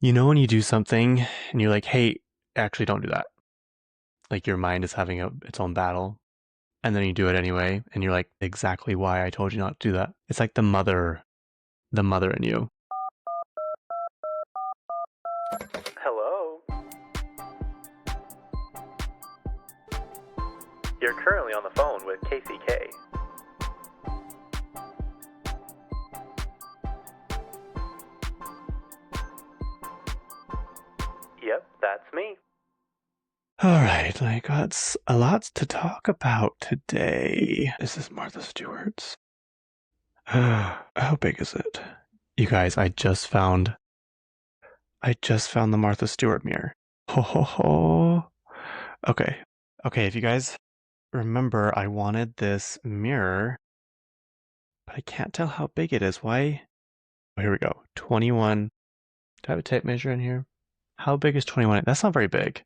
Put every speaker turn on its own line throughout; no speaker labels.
You know when you do something and you're like, hey, actually don't do that. Like your mind is having its own battle. And then you do it anyway, and you're like, exactly why I told you not to do that. It's like the mother in you.
Hello. You're currently on the phone with Kacey. Yep, that's me.
All right, I got a lot to talk about today. This is Martha Stewart's. How big is it? You guys, I just found the Martha Stewart mirror. Ho ho ho. Okay. Okay, if you guys remember, I wanted this mirror, but I can't tell how big it is. Why? Oh, here we go. 21. Do I have a tape measure in here? How big is 21? That's not very big.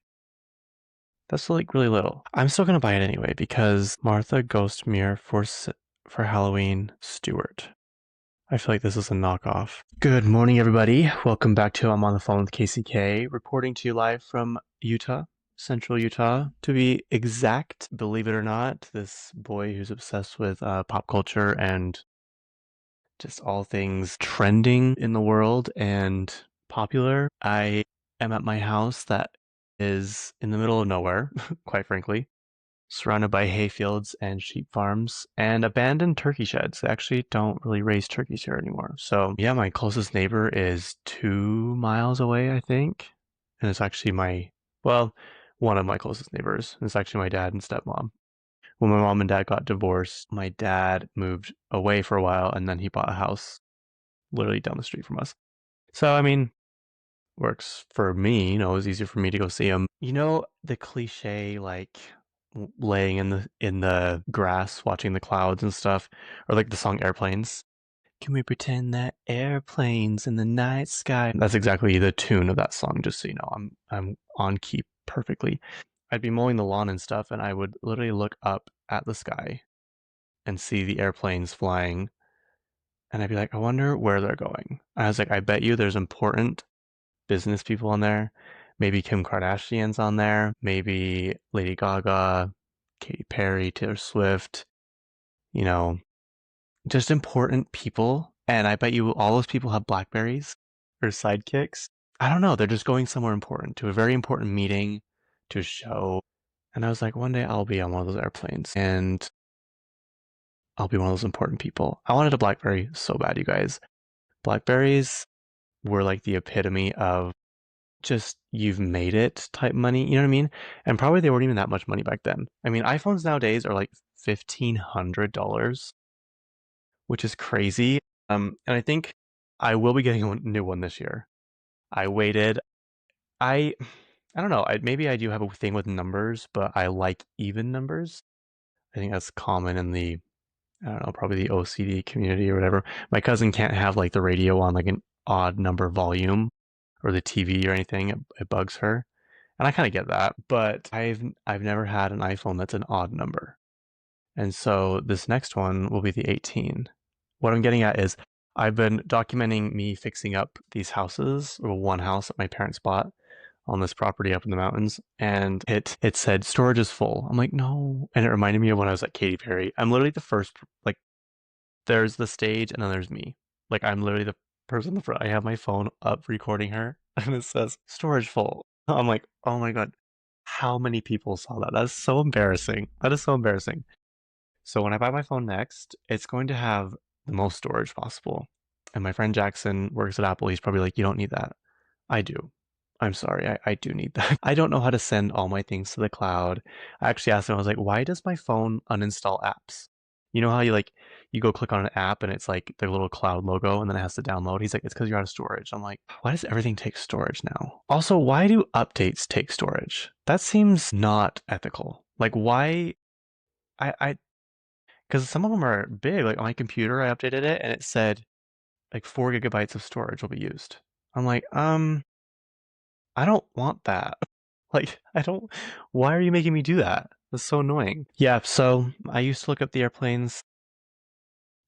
That's like really little. I'm still gonna buy it anyway because Martha Ghost Mirror for Halloween Stewart. I feel like this is a knockoff. Good morning, everybody. Welcome back to I'm on the phone with KCK, reporting to you live from Utah, Central Utah. To be exact, believe it or not, this boy who's obsessed with pop culture and just all things trending in the world and popular. I am at my house that is in the middle of nowhere, quite frankly, surrounded by hayfields and sheep farms and abandoned turkey sheds. They actually don't really raise turkeys here anymore. So, yeah, my closest neighbor is 2 miles away, I think. And it's actually one of my closest neighbors. It's actually my dad and stepmom. When my mom and dad got divorced, my dad moved away for a while and then he bought a house literally down the street from us. So, I mean, works for me, it was easier for me to go see him. You know, the cliche like laying in the grass watching the clouds and stuff, or like the song Airplanes. Can we pretend that airplanes in the night sky? That's exactly the tune of that song, just so you know. I'm on key perfectly. I'd be mowing the lawn and stuff, and I would literally look up at the sky and see the airplanes flying. And I'd be like, I wonder where they're going. I was like, I bet you there's important business people on there. Maybe Kim Kardashian's on there. Maybe Lady Gaga, Katy Perry, Taylor Swift, you know, just important people. And I bet you all those people have Blackberries or sidekicks. I don't know. They're just going somewhere important to a very important meeting, to a show. And I was like, one day I'll be on one of those airplanes and I'll be one of those important people. I wanted a Blackberry so bad, you guys. Blackberries were like the epitome of just you've made it type money, you know what I mean? And probably they weren't even that much money back then. I mean, iPhones nowadays are like $1,500, which is crazy. And I think I will be getting a new one this year. I waited. I I don't know. Maybe I do have a thing with numbers, but I like even numbers. I think that's common in the I don't know, probably the OCD community or whatever. My cousin can't have like the radio on like an odd number volume or the TV or anything. It bugs her. And I kind of get that, but I've never had an iPhone that's an odd number. And so this next one will be the 18. What I'm getting at is I've been documenting me fixing up these houses, or one house that my parents bought on this property up in the mountains, and it said storage is full. I'm like, no. And it reminded me of when I was at Katy Perry. I'm literally the first, like, there's the stage and then there's me. Like, I'm literally the person in the front. I have my phone up recording her and it says storage full. I'm like, oh my God, how many people saw that? That's so embarrassing. That is so embarrassing. So when I buy my phone next, it's going to have the most storage possible. And my friend Jackson works at Apple. He's probably like, you don't need that. I do. I'm sorry, I do need that. I don't know how to send all my things to the cloud. I actually asked him, I was like, why does my phone uninstall apps? You know how you go click on an app and it's like the little cloud logo and then it has to download? He's like, it's because you're out of storage. I'm like, why does everything take storage now? Also, why do updates take storage? That seems not ethical. Like why I because some of them are big. Like on my computer, I updated it and it said like 4 gigabytes of storage will be used. I'm like, I don't want that. Like, I don't. Why are you making me do that? That's so annoying. Yeah, so I used to look up the airplanes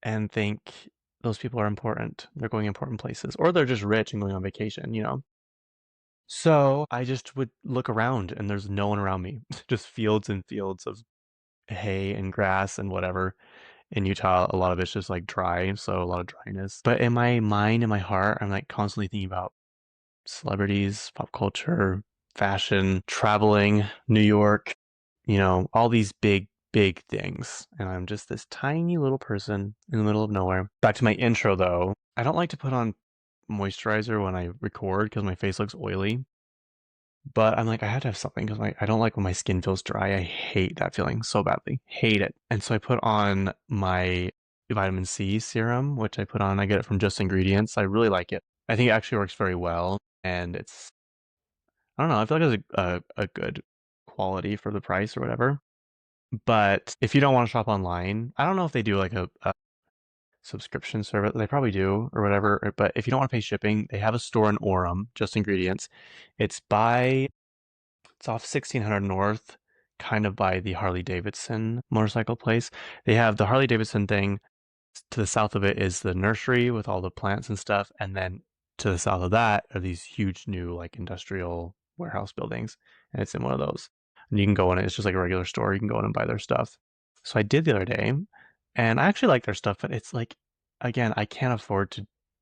and think those people are important. They're going important places, or they're just rich and going on vacation, So I just would look around and there's no one around me. Just fields and fields of hay and grass and whatever. In Utah, a lot of it's just like dry, so a lot of dryness. But in my mind, in my heart, I'm like constantly thinking about celebrities, pop culture, fashion, traveling, New York, all these big, big things. And I'm just this tiny little person in the middle of nowhere. Back to my intro though. I don't like to put on moisturizer when I record because my face looks oily. But I'm like, I have to have something because I don't like when my skin feels dry. I hate that feeling so badly. Hate it. And so I put on my vitamin C serum, which I get it from Just Ingredients. I really like it. I think it actually works very well. And I don't know, I feel like it's a good quality for the price or whatever. But if you don't want to shop online, I don't know if they do like a subscription service. They probably do or whatever. But if you don't want to pay shipping, they have a store in Orem, Just Ingredients. It's by It's off 1600 North, kind of by the Harley Davidson motorcycle place. They have the Harley Davidson thing. To the south of it is the nursery with all the plants and stuff. And then to the south of that are these huge new like industrial warehouse buildings. And it's in one of those. And you can go in it. It's just like a regular store. You can go in and buy their stuff. So I did the other day and I actually like their stuff, but it's like, again, I can't afford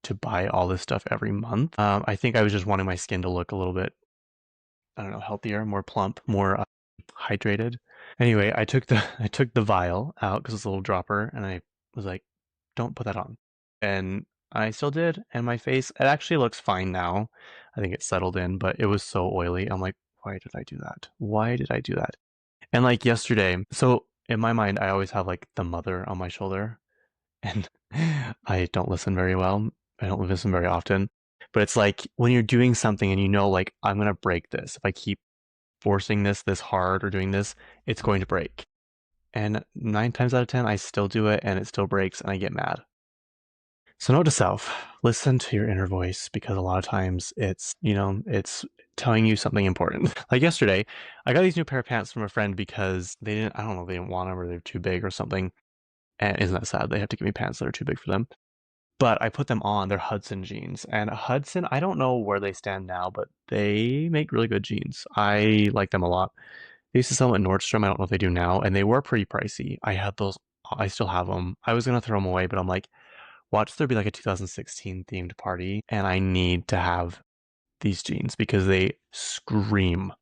to buy all this stuff every month. I think I was just wanting my skin to look a little bit, I don't know, healthier, more plump, more hydrated. Anyway, I took the vial out because it's a little dropper, and I was like, "Don't put that on," and I still did. And my face, it actually looks fine now. I think it's settled in, but it was so oily. I'm like, why did I do that? Why did I do that? And like yesterday, so in my mind, I always have like the mother on my shoulder, and I don't listen very well. I don't listen very often. But it's like when you're doing something and you know, like, I'm gonna break this. If I keep forcing this hard or doing this, it's going to break. And 9 times out of 10, I still do it and it still breaks and I get mad. So note to self, listen to your inner voice because a lot of times it's telling you something important. Like yesterday, I got these new pair of pants from a friend because I don't know, they didn't want them or they're too big or something. And isn't that sad? They have to give me pants that are too big for them. But I put them on. They're Hudson jeans. And Hudson, I don't know where they stand now, but they make really good jeans. I like them a lot. They used to sell them at Nordstrom. I don't know if they do now. And they were pretty pricey. I had those. I still have them. I was going to throw them away, but I'm like, watch there be like a 2016 themed party. And I need to have these jeans because they scream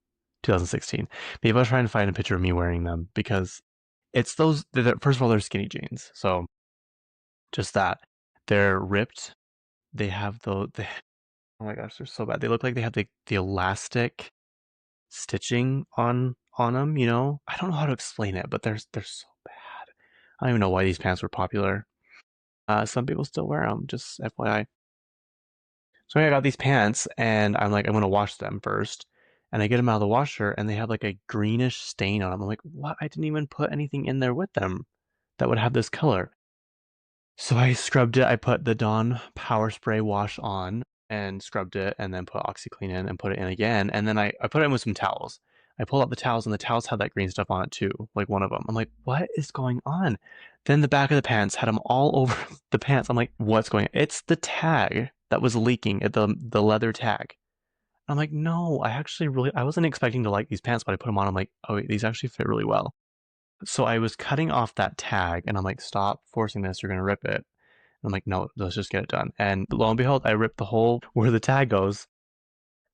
2016. Maybe I'll try and find a picture of me wearing them because it's those. First of all, they're skinny jeans. So just that. They're ripped. They have oh my gosh, they're so bad. They look like they have the elastic stitching on them, you know? I don't know how to explain it, but they're so bad. I don't even know why these pants were popular. Some people still wear them, just FYI. So I got these pants and I'm like, I'm gonna wash them first. And I get them out of the washer and they have like a greenish stain on them. I'm like, what? I didn't even put anything in there with them that would have this color. So I scrubbed it. I put the Dawn Power Spray wash on and scrubbed it and then put OxyClean in and put it in again. And then I put it in with some towels. I pulled out the towels and the towels had that green stuff on it too, like one of them. I'm like, what is going on? Then the back of the pants had them all over the pants. I'm like, what's going on? It's the tag that was leaking, the leather tag. I'm like, no, I wasn't expecting to like these pants, but I put them on. I'm like, oh, wait, these actually fit really well. So I was cutting off that tag and I'm like, stop forcing this, you're gonna rip it. I'm like, no, let's just get it done. And lo and behold, I ripped the hole where the tag goes.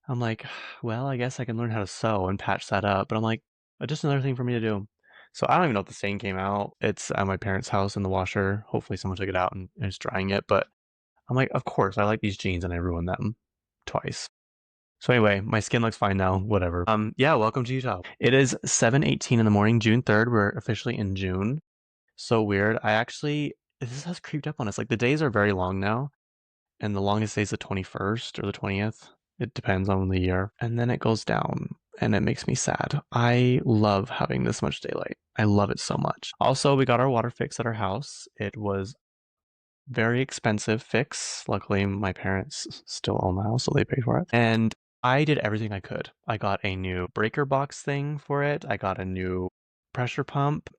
I'm like, well, I guess I can learn how to sew and patch that up. But I'm like, just another thing for me to do. So I don't even know if the stain came out. It's at my parents' house in the washer. Hopefully someone took it out and is drying it. But I'm like, of course, I like these jeans and I ruined them twice. So anyway, my skin looks fine now. Whatever. Yeah, welcome to Utah. It is 7:18 in the morning, June 3rd. We're officially in June. So weird. This has creeped up on us. Like the days are very long now, and the longest day is the 21st or the 20th. It depends on the year. And then it goes down, and it makes me sad. I love having this much daylight. I love it so much. Also, we got our water fixed at our house. It was very expensive fix. Luckily, my parents still own the house, so they paid for it. And I did everything I could. I got a new breaker box thing for it. I got a new pressure pump.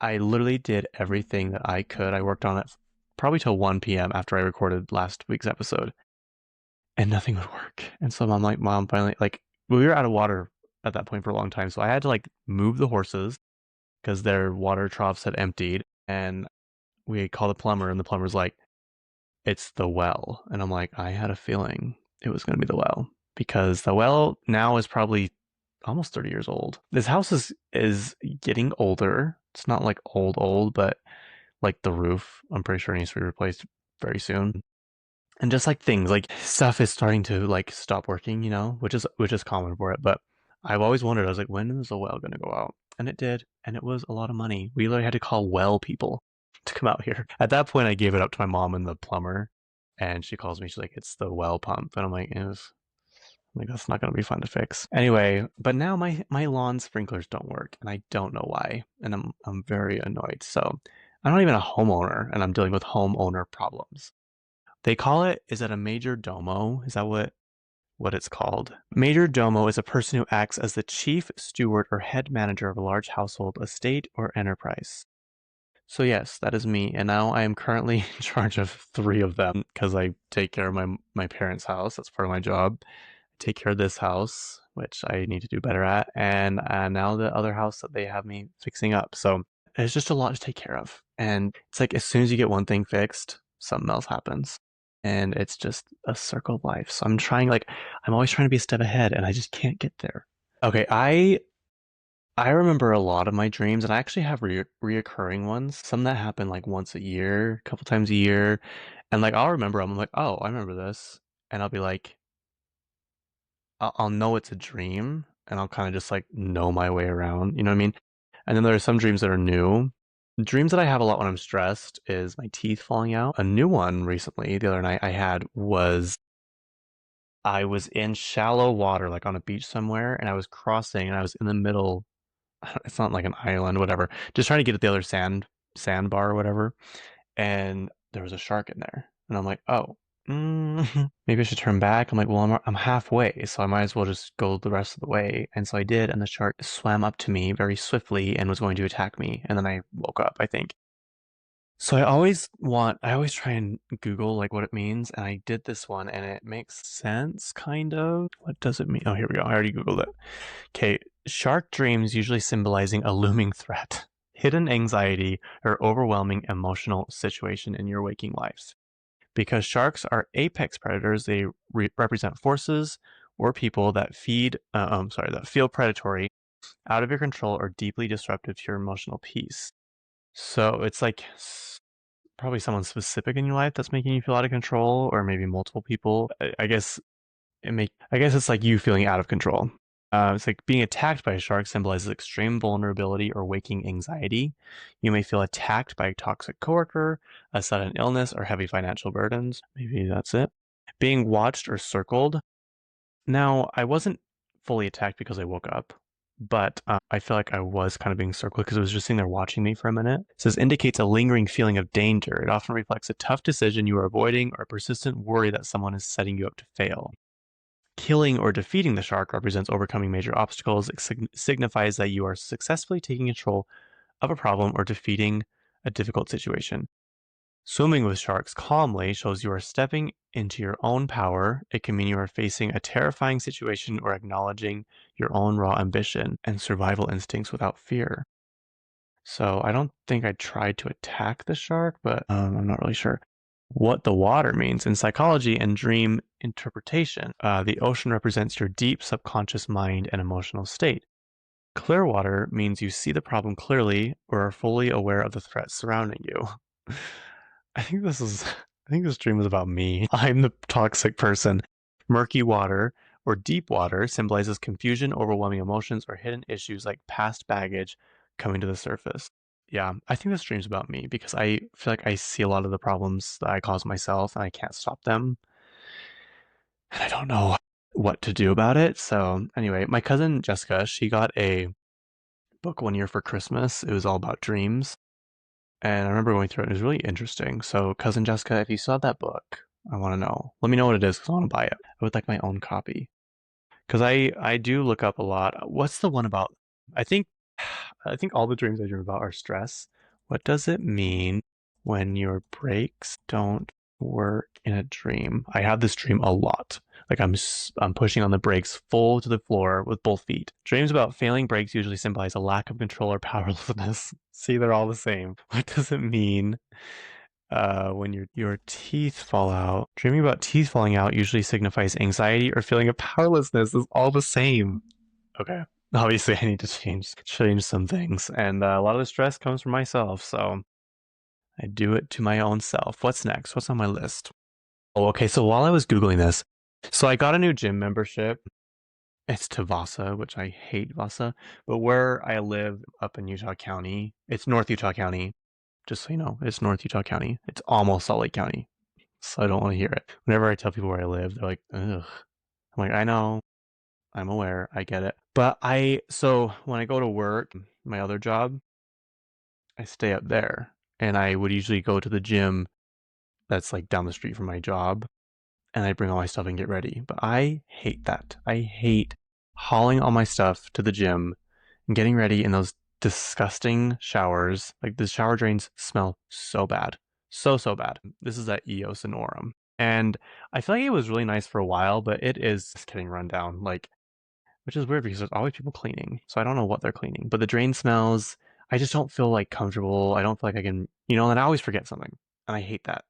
I literally did everything that I could. I worked on it probably till 1 p.m. after I recorded last week's episode. and nothing would work. And so I'm like, Mom, finally, like, we were out of water at that point for a long time. So I had to like move the horses because their water troughs had emptied. And we called the plumber, and the plumber's like, it's the well. And I'm like, I had a feeling it was going to be the well because the well now is probably almost 30 years old. This house is getting older. It's not like old, but like the roof, I'm pretty sure needs to be replaced very soon. And just like things, like stuff is starting to like stop working, which is common for it. But I've always wondered, I was like, when is the well gonna go out? And it did, and it was a lot of money. We literally had to call well people to come out here. At that point, I gave it up to my mom and the plumber, and she calls me. She's like, "It's the well pump," and I'm like, that's not gonna be fun to fix. Anyway, but now my lawn sprinklers don't work, and I don't know why, and I'm very annoyed. So I'm not even a homeowner, and I'm dealing with homeowner problems. They call it, is it a major domo? Is that what it's called? Major domo is a person who acts as the chief steward or head manager of a large household, estate, or enterprise. So yes, that is me, and now I am currently in charge of three of them because I take care of my parents' house. That's part of my job. I take care of this house, which I need to do better at, and now the other house that they have me fixing up. So it's just a lot to take care of, and it's like as soon as you get one thing fixed, something else happens, and it's just a circle of life. So I'm always trying to be a step ahead, and I just can't get there. Okay, I remember a lot of my dreams, and I actually have reoccurring ones. Some that happen like once a year, a couple times a year, and like I'll remember them. I'm like, oh, I remember this, and I'll be like, I'll know it's a dream, and I'll kind of just like know my way around. You know what I mean? And then there are some dreams that are new. Dreams that I have a lot when I'm stressed is my teeth falling out. A new one recently, the other night I had was I was in shallow water, like on a beach somewhere, and I was crossing, and I was in the middle. It's not like an island, whatever. Just trying to get at the other sandbar or whatever. And there was a shark in there, and I'm like, oh, maybe I should turn back. I'm like, well, I'm halfway, so I might as well just go the rest of the way. And so I did, and the shark swam up to me very swiftly and was going to attack me. And then I woke up, I think. So I always try and Google like what it means, and I did this one, and it makes sense, kind of. What does it mean? Oh, here we go. I already Googled it. Okay, shark dreams usually symbolizing a looming threat, hidden anxiety, or overwhelming emotional situation in your waking life. Because sharks are apex predators, they represent forces or people that feel predatory, out of your control, or deeply disruptive to your emotional peace. So it's like probably someone specific in your life that's making you feel out of control, or maybe multiple people. I guess it's like you feeling out of control. It's like being attacked by a shark symbolizes extreme vulnerability or waking anxiety. You may feel attacked by a toxic coworker, a sudden illness, or heavy financial burdens. Maybe that's it. Being watched or circled. Now, I wasn't fully attacked because I woke up, but I feel like I was kind of being circled because it was just sitting there watching me for a minute. It says indicates a lingering feeling of danger. It often reflects a tough decision you are avoiding or a persistent worry that someone is setting you up to fail. Killing or defeating the shark represents overcoming major obstacles. It signifies that you are successfully taking control of a problem or defeating a difficult situation. Swimming with sharks calmly shows you are stepping into your own power. It can mean you are facing a terrifying situation or acknowledging your own raw ambition and survival instincts without fear. So I don't think I tried to attack the shark, but I'm not really sure what the water means. In psychology and dream interpretation, the ocean represents your deep subconscious mind and emotional state. Clear water means you see the problem clearly or are fully aware of the threats surrounding you. I think this dream is about me. I'm the toxic person. Murky water or deep water symbolizes confusion, overwhelming emotions, or hidden issues like past baggage coming to the surface. Yeah, I think this dream's about me because I feel like I see a lot of the problems that I cause myself and I can't stop them. And I don't know what to do about it. So, anyway, my cousin Jessica, she got a book one year for Christmas. It was all about dreams. And I remember going through it, and it was really interesting. So, cousin Jessica, if you saw that book, I want to know. Let me know what it is because I want to buy it. I would like my own copy because I do look up a lot. What's the one about? I think I think all the dreams I dream about are stress. What does it mean when your brakes don't work in a dream. I have this dream a lot. Like I'm pushing on the brakes full to the floor with both feet. Dreams about failing brakes usually symbolize a lack of control or powerlessness. See, they're all the same. What does it mean when your teeth fall out? Dreaming about teeth falling out usually signifies anxiety or feeling of powerlessness. Is all the same. Okay. Obviously, I need to change some things, and a lot of the stress comes from myself. So I do it to my own self. What's next? What's on my list? Oh, okay. So while I was Googling this, so I got a new gym membership. It's to Vasa, which I hate Vasa. But where I live up in Utah County, it's North Utah County. Just so you know, it's North Utah County. It's almost Salt Lake County. So I don't want to hear it. Whenever I tell people where I live, they're like, ugh. I'm like, I know. I'm aware. I get it. So when I go to work, my other job, I stay up there. And I would usually go to the gym that's like down the street from my job, and I bring all my stuff and get ready. But I hate that. I hate hauling all my stuff to the gym and getting ready in those disgusting showers. Like the shower drains smell so bad. So bad. This is at EOS in Orem. And I feel like it was really nice for a while, but it is just getting run down. Like, which is weird because there's always people cleaning. So I don't know what they're cleaning. But the drain smells. I just don't feel like comfortable. I don't feel like I can, and I always forget something. And I hate that.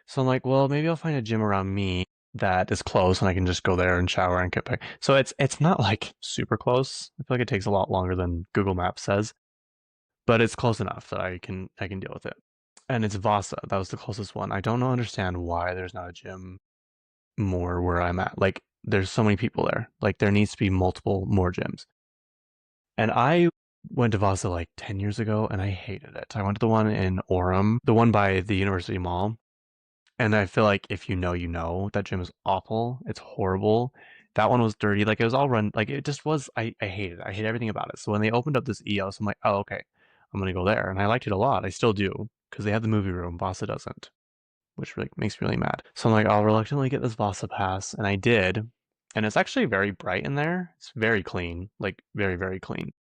So I'm like, well, maybe I'll find a gym around me that is close and I can just go there and shower and get back. So it's not like super close. I feel like it takes a lot longer than Google Maps says, but it's close enough that I can deal with it. And it's Vasa. That was the closest one. I don't understand why there's not a gym more where I'm at. Like there's so many people there. Like there needs to be multiple more gyms. And I went to Vasa like 10 years ago and I hated it. I went to the one in Orem, the one by the University Mall. And I feel like if you know, you know. That gym is awful. It's horrible. That one was dirty. Like it was all run. Like it just was. I hate it. I hate everything about it. So when they opened up this EOS, I'm like, oh okay, I'm gonna go there. And I liked it a lot. I still do because they have the movie room. Vasa doesn't, which really makes me really mad. So I'm like, I'll reluctantly get this Vasa pass, and I did. And it's actually very bright in there. It's very clean, like very clean.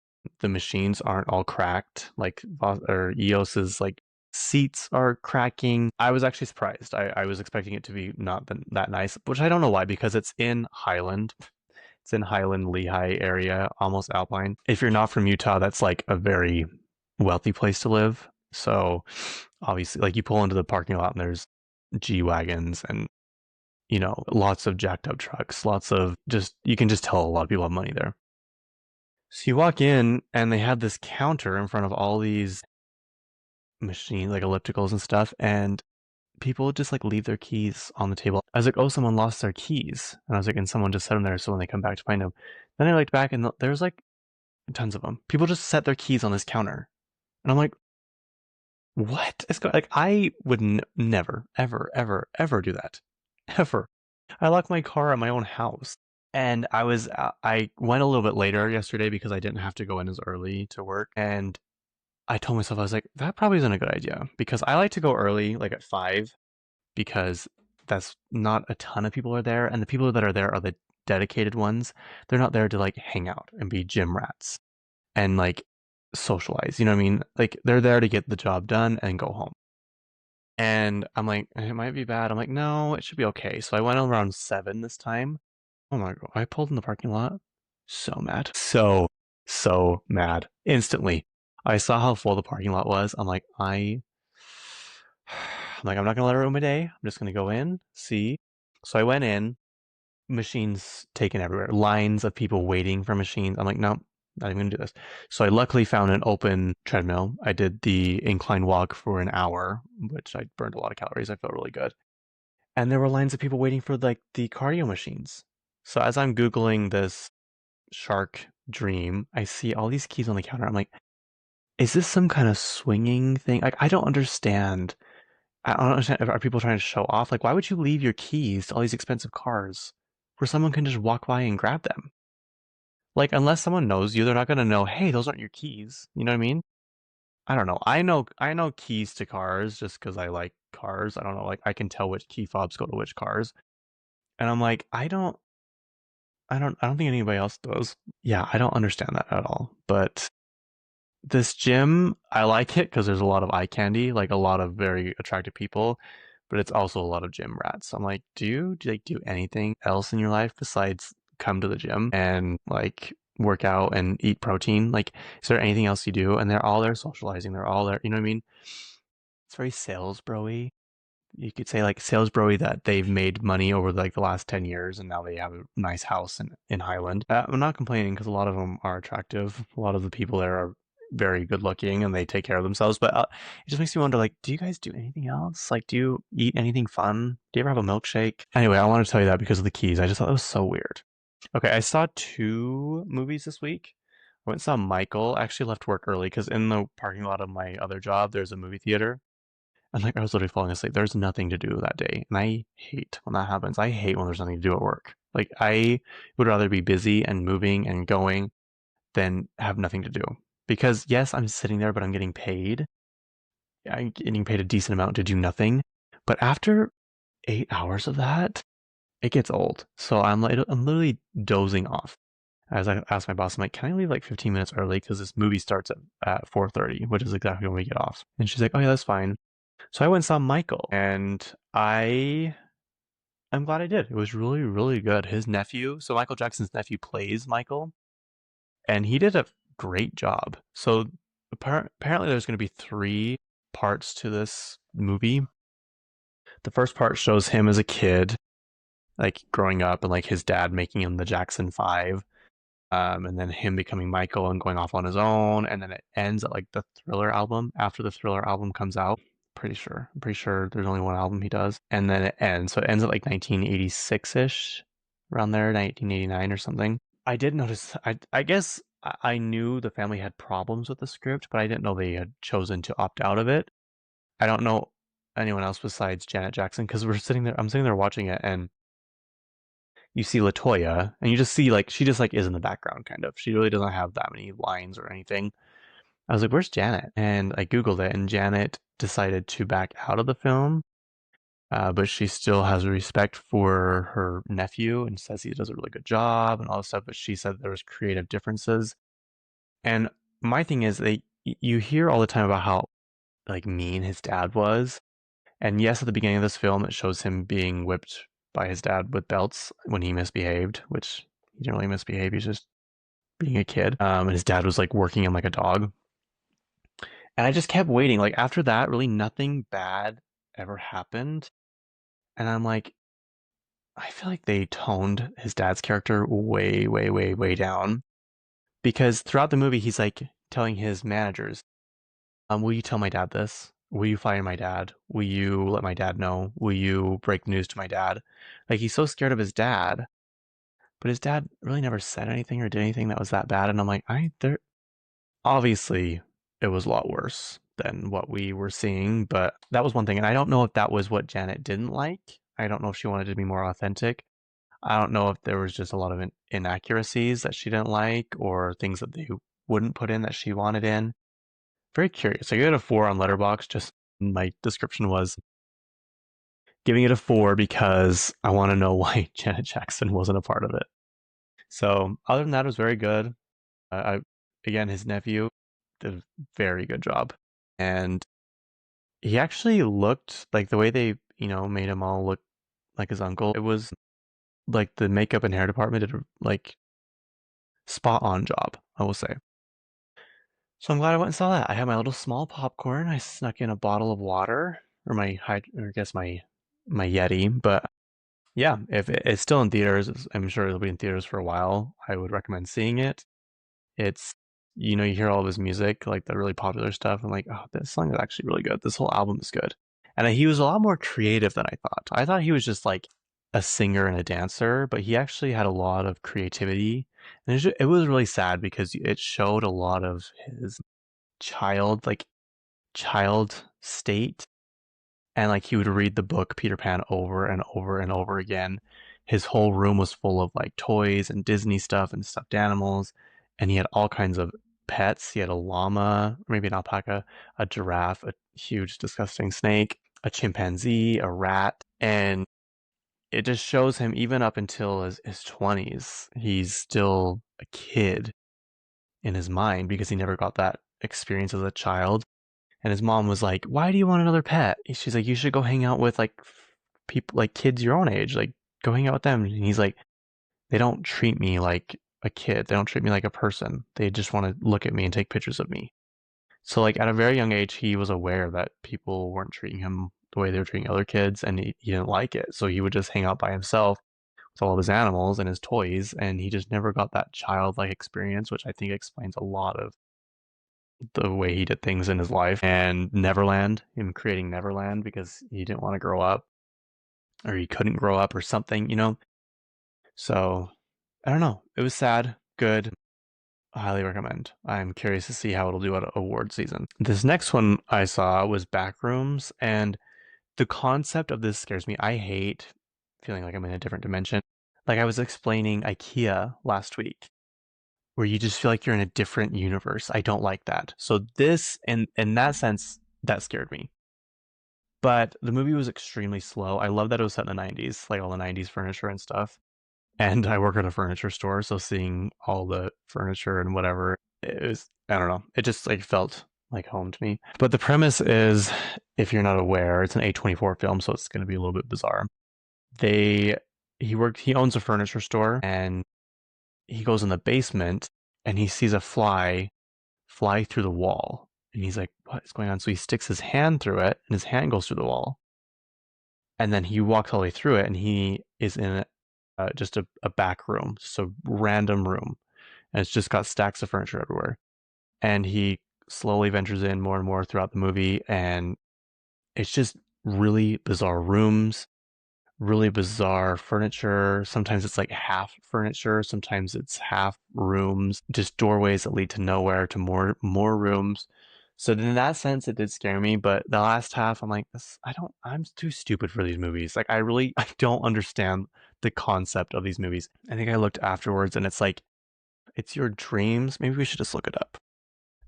The machines aren't all cracked like or EOS's like seats are cracking. I was actually surprised. I was expecting it to be not that nice, which I don't know why because it's in Highland. It's in Highland, Lehigh area, almost Alpine. If you're not from Utah, that's like a very wealthy place to live. So obviously, like you pull into the parking lot and there's G wagons and lots of jacked up trucks, lots of just you can just tell a lot of people have money there. So you walk in and they have this counter in front of all these machines, like ellipticals and stuff, and people just like leave their keys on the table. I was like, oh, someone lost their keys. And I was like, and someone just set them there so when they come back to find them. Then I looked back and there's like tons of them. People just set their keys on this counter. And I'm like, what is going like I would never, ever do that. Ever. I lock my car at my own house. And I went a little bit later yesterday because I didn't have to go in as early to work. And I told myself, I was like, that probably isn't a good idea because I like to go early, like at 5, because that's not a ton of people are there. And the people that are there are the dedicated ones. They're not there to like hang out and be gym rats and like socialize. You know what I mean? Like they're there to get the job done and go home. And I'm like, it might be bad. I'm like, no, it should be okay. So I went around 7 this time. Oh my God. I pulled in the parking lot. So mad. So mad. Instantly. I saw how full the parking lot was. I'm like, I'm not gonna let it ruin my day. I'm just gonna go in, see. So I went in, machines taken everywhere, lines of people waiting for machines. I'm like, no, not even gonna do this. So I luckily found an open treadmill. I did the incline walk for an hour, which I burned a lot of calories. I felt really good. And there were lines of people waiting for like the cardio machines. So as I'm Googling this shark dream, I see all these keys on the counter. I'm like, is this some kind of swinging thing? Like, I don't understand. Are people trying to show off? Like, why would you leave your keys to all these expensive cars where someone can just walk by and grab them? Like, unless someone knows you, they're not gonna know, hey, those aren't your keys. You know what I mean? I don't know. I know keys to cars just because I like cars. I don't know, like I can tell which key fobs go to which cars. And I'm like, I don't think anybody else does. Yeah, I don't understand that at all. But this gym, I like it because there's a lot of eye candy, like a lot of very attractive people. but it's also a lot of gym rats. I'm like, do you like do anything else in your life besides come to the gym and like work out and eat protein? Like, is there anything else you do? And they're all there socializing. They're all there. You know what I mean? It's very sales bro-y. You could say like sales broy that they've made money over like the last 10 years and now they have a nice house in Highland. I'm not complaining because a lot of them are attractive. A lot of the people there are very good looking and they take care of themselves. But it just makes me wonder like, do you guys do anything else? Like, do you eat anything fun? Do you ever have a milkshake? Anyway, I want to tell you that because of the keys. I just thought it was so weird. Okay, I saw two movies this week. I went and saw Michael. I actually left work early because in the parking lot of my other job, there's a movie theater. And like I was literally falling asleep. There's nothing to do that day. And I hate when that happens. I hate when there's nothing to do at work. Like I would rather be busy and moving and going than have nothing to do. Because yes, I'm sitting there, but I'm getting paid. I'm getting paid a decent amount to do nothing. But after 8 hours of that, it gets old. So I'm literally dozing off. As I asked my boss, I'm like, can I leave like 15 minutes early? Because this movie starts at 4:30, which is exactly when we get off. And she's like, oh yeah, that's fine. So I went and saw Michael, and I'm glad I did. It was really, really good. His nephew, so Michael Jackson's nephew plays Michael, and he did a great job. So apparently there's going to be three parts to this movie. The first part shows him as a kid, like growing up, and like his dad making him the Jackson Five, and then him becoming Michael and going off on his own, and then it ends at like the Thriller album. After the Thriller album comes out, pretty sure. I'm pretty sure there's only one album he does, and then it ends. So it ends at like 1986 ish, around there, 1989 or something. I did notice. I guess I knew the family had problems with the script, but I didn't know they had chosen to opt out of it. I don't know anyone else besides Janet Jackson because we're sitting there. I'm sitting there watching it, and you see Latoya, and you just see like she just like is in the background, kind of. She really doesn't have that many lines or anything. I was like, "Where's Janet?" And I googled it, and Janet decided to back out of the film, but she still has respect for her nephew and says he does a really good job and all this stuff. But she said there was creative differences, and my thing is, you hear all the time about how like mean his dad was, and yes, at the beginning of this film, it shows him being whipped by his dad with belts when he misbehaved, which he didn't really misbehave. He's just being a kid. And his dad was like working him like a dog. And I just kept waiting. Like after that, really nothing bad ever happened. And I'm like, I feel like they toned his dad's character way, way, way, way down. Because throughout the movie, he's like telling his managers, will you tell my dad this? Will you fire my dad? Will you let my dad know? Will you break the news to my dad? Like he's so scared of his dad, but his dad really never said anything or did anything that was that bad. And I'm like, there obviously it was a lot worse than what we were seeing, but that was one thing. And I don't know if that was what Janet didn't like. I don't know if she wanted to be more authentic. I don't know if there was just a lot of inaccuracies that she didn't like or things that they wouldn't put in that she wanted in. Very curious. I gave it a 4 on Letterboxd. Just my description was giving it a 4 because I want to know why Janet Jackson wasn't a part of it. So other than that, it was very good. I again, his nephew did a very good job, and he actually looked like the way they made him all look like his uncle. It was like the makeup and hair department did a like spot on job, I will say. So I'm glad I went and saw that. I had my little small popcorn. I snuck in a bottle of water or or I guess my Yeti. But yeah, if it's still in theaters, I'm sure it'll be in theaters for a while. I would recommend seeing it. It's you hear all of his music, like the really popular stuff. I'm like, oh, this song is actually really good. This whole album is good. And he was a lot more creative than I thought. I thought he was just like a singer and a dancer, but he actually had a lot of creativity. And it was really sad because it showed a lot of his child state, and like he would read the book Peter Pan over and over and over again. His whole room was full of like toys and Disney stuff and stuffed animals, and he had all kinds of pets. He had a llama, maybe an alpaca, a giraffe, a huge disgusting snake, a chimpanzee, a rat, and it just shows him even up until his 20s, he's still a kid in his mind because he never got that experience as a child. And his mom was like, "Why do you want another pet?" She's like, "You should go hang out with like people, like kids your own age. Like, go hang out with them." And he's like, "They don't treat me like a kid. They don't treat me like a person. They just want to look at me and take pictures of me." So like at a very young age, he was aware that people weren't treating him the way they were treating other kids, and he didn't like it. So he would just hang out by himself with all of his animals and his toys, and he just never got that childlike experience, which I think explains a lot of the way he did things in his life. And Neverland, him creating Neverland because he didn't want to grow up or he couldn't grow up or something. So I don't know. It was sad, good. I highly recommend. I'm curious to see how it'll do at award season. This next one I saw was Backrooms, and the concept of this scares me. I hate feeling like I'm in a different dimension. Like I was explaining IKEA last week, where you just feel like you're in a different universe. I don't like that. So this, in that sense, that scared me. But the movie was extremely slow. I love that it was set in the 90s, like all the 90s furniture and stuff. And I work at a furniture store, so seeing all the furniture and whatever, it was, I don't know, it just like felt like home to me. But the premise is, if you're not aware, it's an A24 film, so it's going to be a little bit bizarre. They he owns a furniture store, and he goes in the basement and he sees a fly through the wall. And he's like, what is going on? So he sticks his hand through it, and his hand goes through the wall. And then he walks all the way through it, and he is in just a back room, just a random room, and it's just got stacks of furniture everywhere. And he slowly ventures in more and more throughout the movie, and it's just really bizarre rooms, really bizarre furniture. Sometimes it's like half furniture, sometimes it's half rooms, just doorways that lead to nowhere to more rooms. So in that sense, it did scare me. But the last half, I'm like, this, I'm too stupid for these movies. Like, I don't understand the concept of these movies. I think I looked afterwards, and it's like, it's your dreams. Maybe we should just look it up.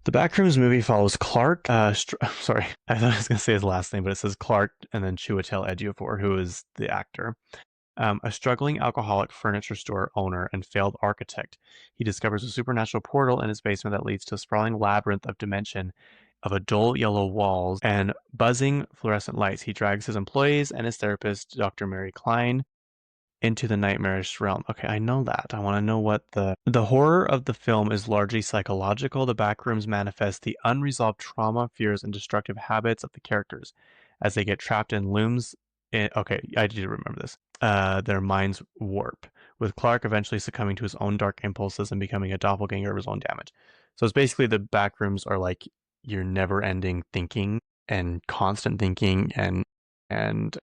The Backrooms movie follows Clark. Sorry, I thought I was gonna say his last name, but it says Clark and then Chiwetel Ejiofor, who is the actor. A struggling alcoholic furniture store owner and failed architect. He discovers a supernatural portal in his basement that leads to a sprawling labyrinth of dimension of dull yellow walls and buzzing fluorescent lights. He drags his employees and his therapist, Dr. Mary Klein, into the nightmarish realm. Okay, I know that. I want to know what the horror of the film is largely psychological. The backrooms manifest the unresolved trauma, fears, and destructive habits of the characters as they get trapped in looms. Okay, I do remember this. Their minds warp, with Clark eventually succumbing to his own dark impulses and becoming a doppelganger of his own damage. So it's basically the backrooms are like your never-ending thinking and constant thinking and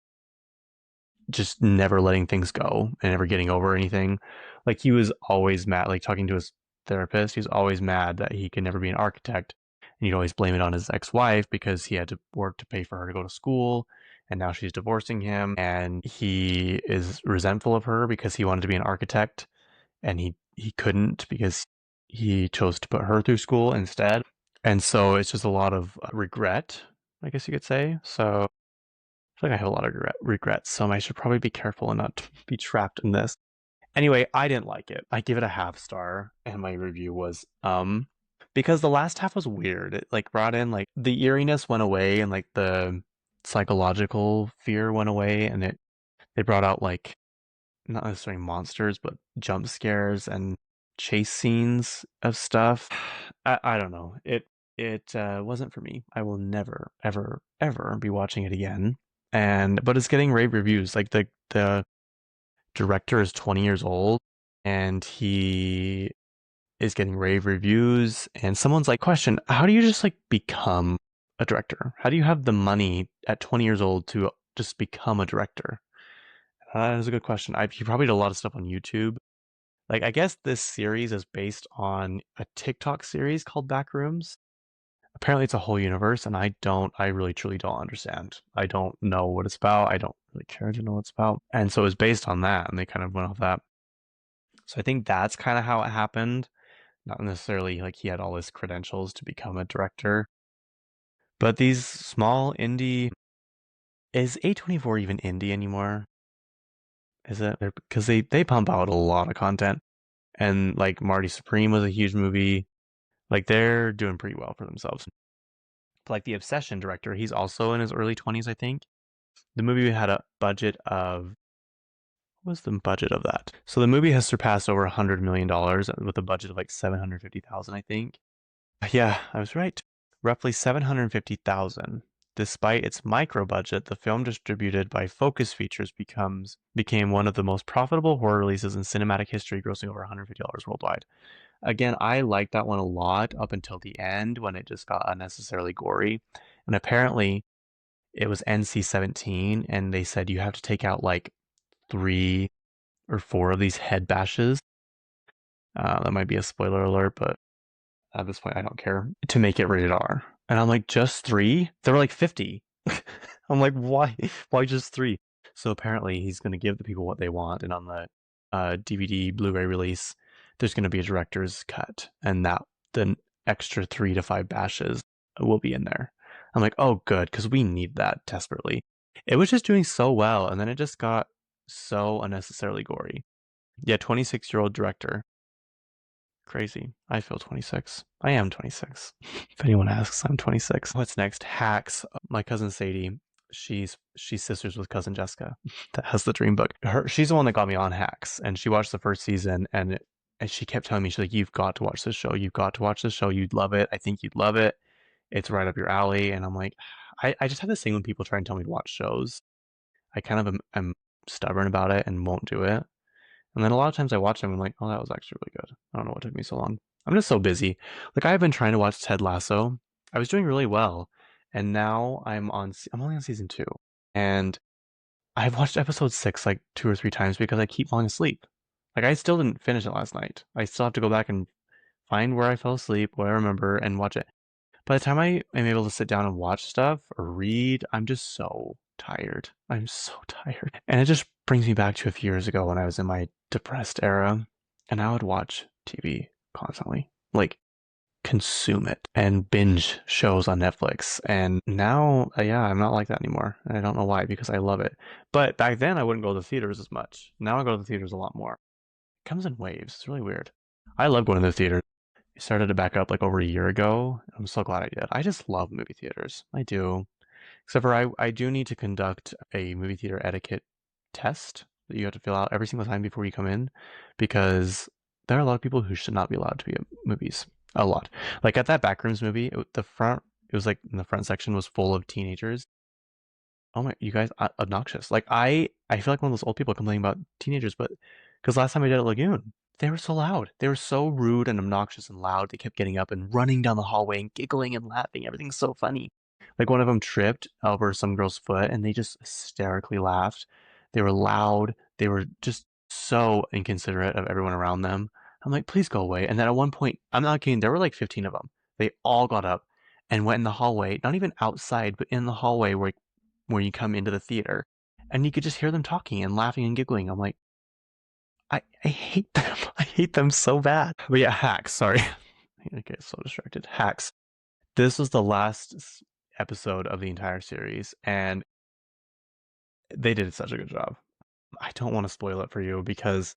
just never letting things go and never getting over anything. Like he was always mad, like talking to his therapist, he was always mad that he could never be an architect. And he'd always blame it on his ex-wife because he had to work to pay for her to go to school. And now she's divorcing him. And he is resentful of her because he wanted to be an architect and he couldn't because he chose to put her through school instead. And so it's just a lot of regret, I guess you could say. So feel like I have a lot of regrets, so I should probably be careful and not be trapped in this. Anyway, I didn't like it. I give it a half star, and my review was because the last half was weird. It like brought in like the eeriness went away and like the psychological fear went away, and they brought out like not necessarily monsters, but jump scares and chase scenes of stuff. I don't know. It wasn't for me. I will never ever ever be watching it again. And but it's getting rave reviews. Like the director is 20 years old and he is getting rave reviews. And someone's like, question, how do you just like become a director? How do you have the money at 20 years old to just become a director? That is a good question. He probably did a lot of stuff on YouTube. Like, I guess this series is based on a TikTok series called Backrooms. Apparently, it's a whole universe, and I really truly don't understand. I don't know what it's about. I don't really care to know what it's about. And so it was based on that, and they kind of went off that. So I think that's kind of how it happened. Not necessarily like he had all his credentials to become a director, but these small indie. Is A24 even indie anymore? Is it? Because they pump out a lot of content. And like Marty Supreme was a huge movie. Like they're doing pretty well for themselves. like the Obsession director, he's also in his early 20s, I think. The movie had a budget of what was the budget of that? So the movie has surpassed over $100 million with a budget of like 750,000, I think. Yeah, I was right. Roughly 750,000. Despite its micro budget, the film distributed by Focus Features became one of the most profitable horror releases in cinematic history, grossing over $150 worldwide. Again, I liked that one a lot up until the end when it just got unnecessarily gory. And apparently it was NC-17 and they said you have to take out like 3 or 4 of these head bashes. That might be a spoiler alert, but at this point, I don't care to make it rated R. And I'm like, just 3? There were like 50. I'm like, why? Why just 3? So apparently, he's going to give the people what they want. And on the DVD Blu-ray release, there's going to be a director's cut, and that the extra 3 to 5 bashes will be in there. I'm like, oh, good, because we need that desperately. It was just doing so well, and then it just got so unnecessarily gory. Yeah, 26-year-old director. Crazy. I feel 26. I am 26. If anyone asks, I'm 26. What's next? Hacks. My cousin Sadie, she's sisters with cousin Jessica that has the dream book. She's the one that got me on Hacks, and she watched the first season, and she kept telling me, she's like, you've got to watch this show. You've got to watch this show. You'd love it. I think you'd love it. It's right up your alley. And I'm like, I just have this thing when people try and tell me to watch shows. I kind of am stubborn about it and won't do it. And then a lot of times I watch them and I'm like, oh, that was actually really good. I don't know what took me so long. I'm just so busy. Like I've been trying to watch Ted Lasso. I was doing really well, and now I'm only on season 2. And I've watched episode 6 like 2 or 3 times because I keep falling asleep. Like I still didn't finish it last night. I still have to go back and find where I fell asleep, what I remember, and watch it. By the time I am able to sit down and watch stuff or read, I'm just so tired. I'm so tired. And it just brings me back to a few years ago when I was in my depressed era and I would watch TV constantly, like consume it and binge shows on Netflix. And now, yeah, I'm not like that anymore. And I don't know why, because I love it. But back then, I wouldn't go to the theaters as much. Now I go to the theaters a lot more. It comes in waves. It's really weird. I love going to the theater. I started to back up like over a year ago. I'm so glad I did. I just love movie theaters. I do. Except for I do need to conduct a movie theater etiquette test that you have to fill out every single time before you come in because there are a lot of people who should not be allowed to be at movies. A lot. Like at that Backrooms movie, it was like in the front section was full of teenagers. Oh my, you guys, obnoxious. Like I feel like one of those old people complaining about teenagers, but because last time I did at Lagoon, they were so loud. They were so rude and obnoxious and loud. They kept getting up and running down the hallway and giggling and laughing. Everything's so funny. Like one of them tripped over some girl's foot and they just hysterically laughed. They were loud. They were just so inconsiderate of everyone around them. I'm like, please go away. And then at one point, I'm not kidding, there were like 15 of them. They all got up and went in the hallway, not even outside, but in the hallway where you come into the theater. And you could just hear them talking and laughing and giggling. I'm like, I hate them. I hate them so bad. But yeah, Hacks. Sorry. I get so distracted. Hacks. This was the last episode of the entire series, and they did such a good job. I don't want to spoil it for you because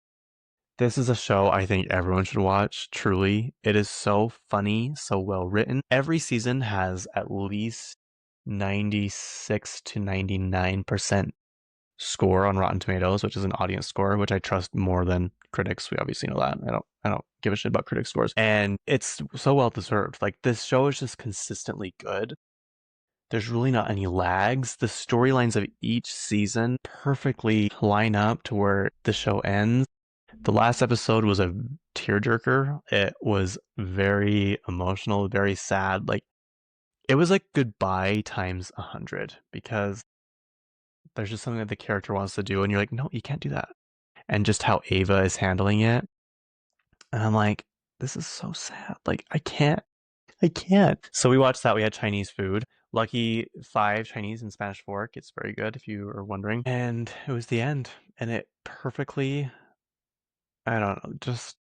this is a show I think everyone should watch. Truly, it is so funny, so well written. Every season has at least 96 to 99% score on Rotten Tomatoes, which is an audience score, which I trust more than critics. We obviously know that. I don't give a shit about critic scores. And it's so well deserved. Like this show is just consistently good. There's really not any lags. The storylines of each season perfectly line up to where the show ends. The last episode was a tearjerker. It was very emotional, very sad. Like it was like goodbye times 100 because there's just something that the character wants to do, and you're like, no, you can't do that. And just how Ava is handling it, and I'm like, this is so sad. Like I can't. So we watched that. We had Chinese food. Lucky 5 Chinese and Spanish fork. It's very good if you are wondering. And it was the end, and it perfectly. I don't know. Just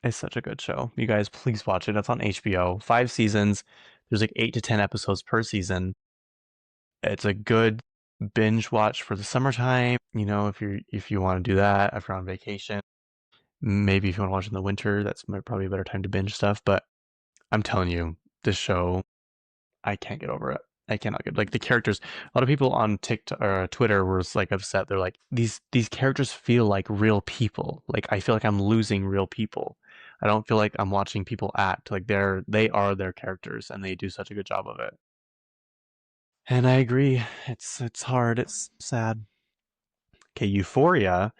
it's such a good show. You guys, please watch it. It's on HBO. 5 seasons. There's like 8 to 10 episodes per season. It's a good binge watch for the summertime. You know, if you want to do that, if you're on vacation, maybe if you want to watch in the winter, that's probably a better time to binge stuff. But I'm telling you, this show, I can't get over it. I cannot get like the characters. A lot of people on TikTok or Twitter were like upset. They're like these characters feel like real people. Like I feel like I'm losing real people. I don't feel like I'm watching people act. Like they are their characters and they do such a good job of it. And I agree. It's hard. It's sad. Okay, Euphoria.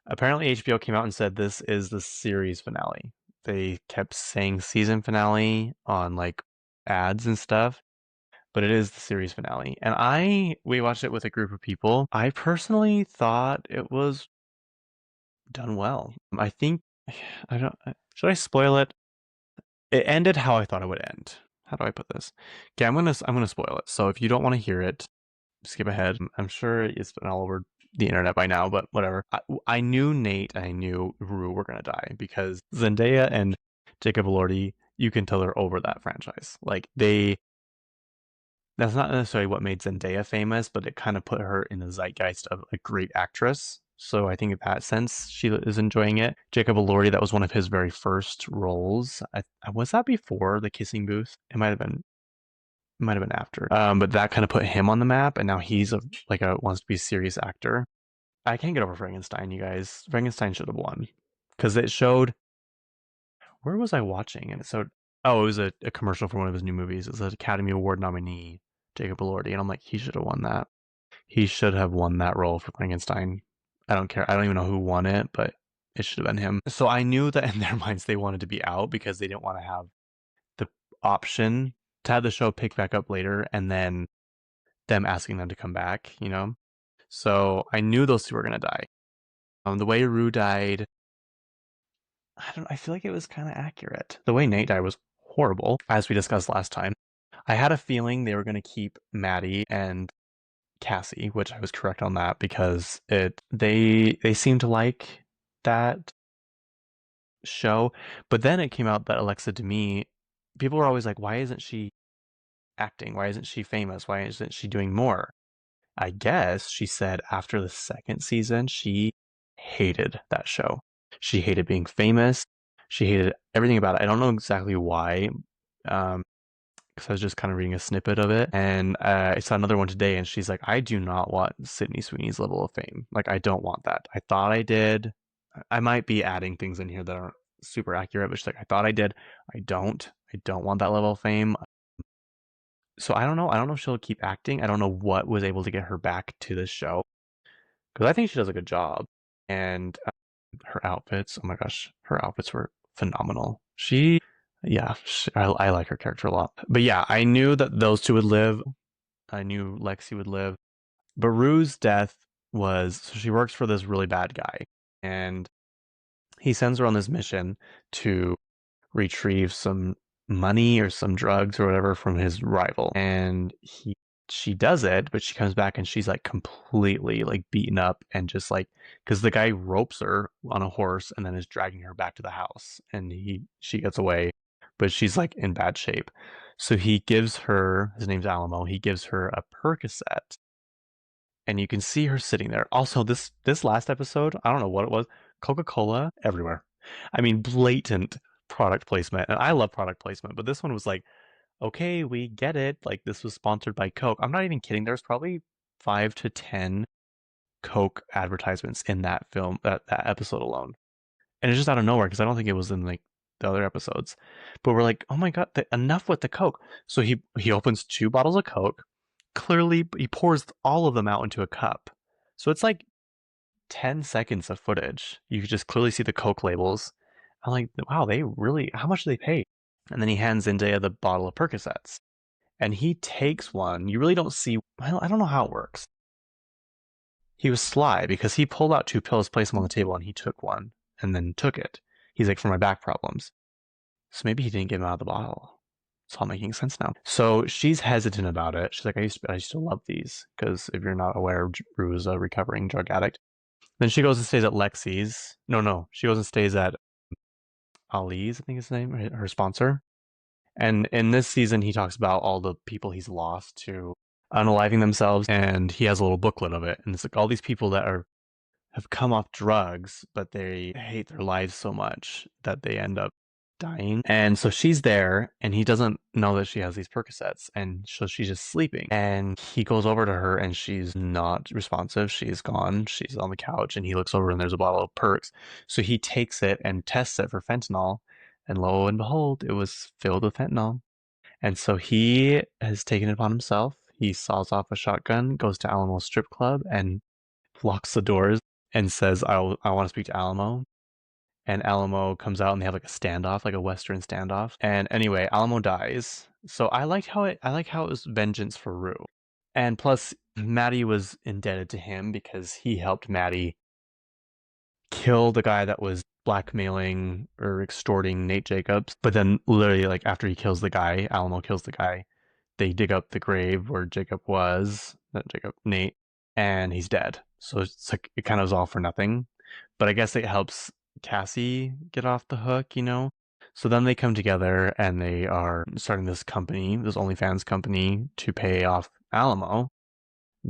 Apparently HBO came out and said this is the series finale. They kept saying season finale on like ads and stuff, but it is the series finale. And we watched it with a group of people. I personally thought it was done well. I think I don't should I spoil it? It ended how I thought it would end. How do I put this? Okay, I'm gonna spoil it. So if you don't want to hear it, skip ahead. I'm sure it's been all over the internet by now, but whatever. I knew Nate and I knew Rue were gonna die because Zendaya and Jacob Elordi, you can tell they're over that franchise. Like that's not necessarily what made Zendaya famous, but it kind of put her in the zeitgeist of a great actress. So I think in that sense, she is enjoying it. Jacob Elordi, that was one of his very first roles. Was that before the Kissing Booth? It might have been after. But that kind of put him on the map, and now he's wants to be a serious actor. I can't get over Frankenstein, you guys. Frankenstein should have won because it showed. Where was I watching? And it showed. Oh, it was a commercial for one of his new movies. It was an Academy Award nominee, Jacob Elordi, and I'm like, he should have won that. He should have won that role for Frankenstein. I don't care. I don't even know who won it, but it should have been him. So I knew that in their minds they wanted to be out because they didn't want to have the option to have the show pick back up later and then them asking them to come back, you know? So I knew those two were gonna die. The way Rue died, I feel like it was kind of accurate. The way Nate died was horrible, as we discussed last time. I had a feeling they were gonna keep Maddie and Cassie, which I was correct on that because they seemed to like that show. But then it came out that Alexa Demie, people were always like, why isn't she acting? Why isn't she famous? Why isn't she doing more? I guess she said after the second season, she hated that show. She hated being famous. She hated everything about it. I don't know exactly why, because I was just kind of reading a snippet of it. And I saw another one today, and she's like, I do not want Sydney Sweeney's level of fame. Like, I don't want that. I thought I did. I might be adding things in here that aren't super accurate, but she's like, I thought I did. I don't. I don't want that level of fame. So I don't know. I don't know if she'll keep acting. I don't know what was able to get her back to this show because I think she does a good job. And her outfits, oh my gosh, her outfits were phenomenal. I like her character a lot. But yeah, I knew that those two would live. I knew Lexi would live. But Rue's death so she works for this really bad guy, and he sends her on this mission to retrieve some money or some drugs or whatever from his rival. And she does it, but she comes back and she's like completely like beaten up and just like because the guy ropes her on a horse and then is dragging her back to the house and she gets away, but she's like in bad shape. So he gives her, his name's Alamo, he gives her a Percocet and you can see her sitting there. Also, this last episode, I don't know what it was, Coca-Cola everywhere. I mean, blatant product placement, and I love product placement, but this one was like, okay, we get it. Like this was sponsored by Coke. I'm not even kidding. There's probably 5 to 10 Coke advertisements in that film, that episode alone, and it's just out of nowhere because I don't think it was in like the other episodes. But we're like, oh my god, enough with the Coke. So he opens 2 bottles of Coke. Clearly, he pours all of them out into a cup. So it's like 10 seconds of footage. You could just clearly see the Coke labels. I'm like, wow, they really, how much do they pay? And then he hands Zendaya the bottle of Percocets. And he takes one. You really don't see, well, I don't know how it works. He was sly because he pulled out 2 pills, placed them on the table, and he took one and then took it. He's like, for my back problems. So maybe he didn't get him out of the bottle. It's all making sense now. So she's hesitant about it. She's like, I used to love these because if you're not aware, Rue is a recovering drug addict. Then she goes and stays at Lexi's. No. She goes and stays at Ali's, I think his name, her sponsor. And in this season, he talks about all the people he's lost to unaliving themselves. And he has a little booklet of it. And it's like all these people that have come off drugs, but they hate their lives so much that they end up dying. And so she's there, and he doesn't know that she has these Percocets, and so she's just sleeping. And he goes over to her, and she's not responsive. She's gone. She's on the couch, and he looks over, and there's a bottle of Perks. So he takes it and tests it for fentanyl, and lo and behold, it was filled with fentanyl. And so he has taken it upon himself. He saws off a shotgun, goes to Alamo's strip club, and locks the doors and says, I want to speak to Alamo. And Alamo comes out and they have like a standoff, like a Western standoff. And anyway, Alamo dies. So I like how it was vengeance for Rue. And plus, Maddie was indebted to him because he helped Maddie kill the guy that was blackmailing or extorting Nate Jacobs. But then literally like after he kills the guy, Alamo kills the guy, they dig up the grave where Jacob was, not Jacob, Nate, and he's dead. So it's like it kind of was all for nothing. But I guess it helps Cassie get off the hook, you know? So then they come together and they are starting this company, this OnlyFans company, to pay off Alamo.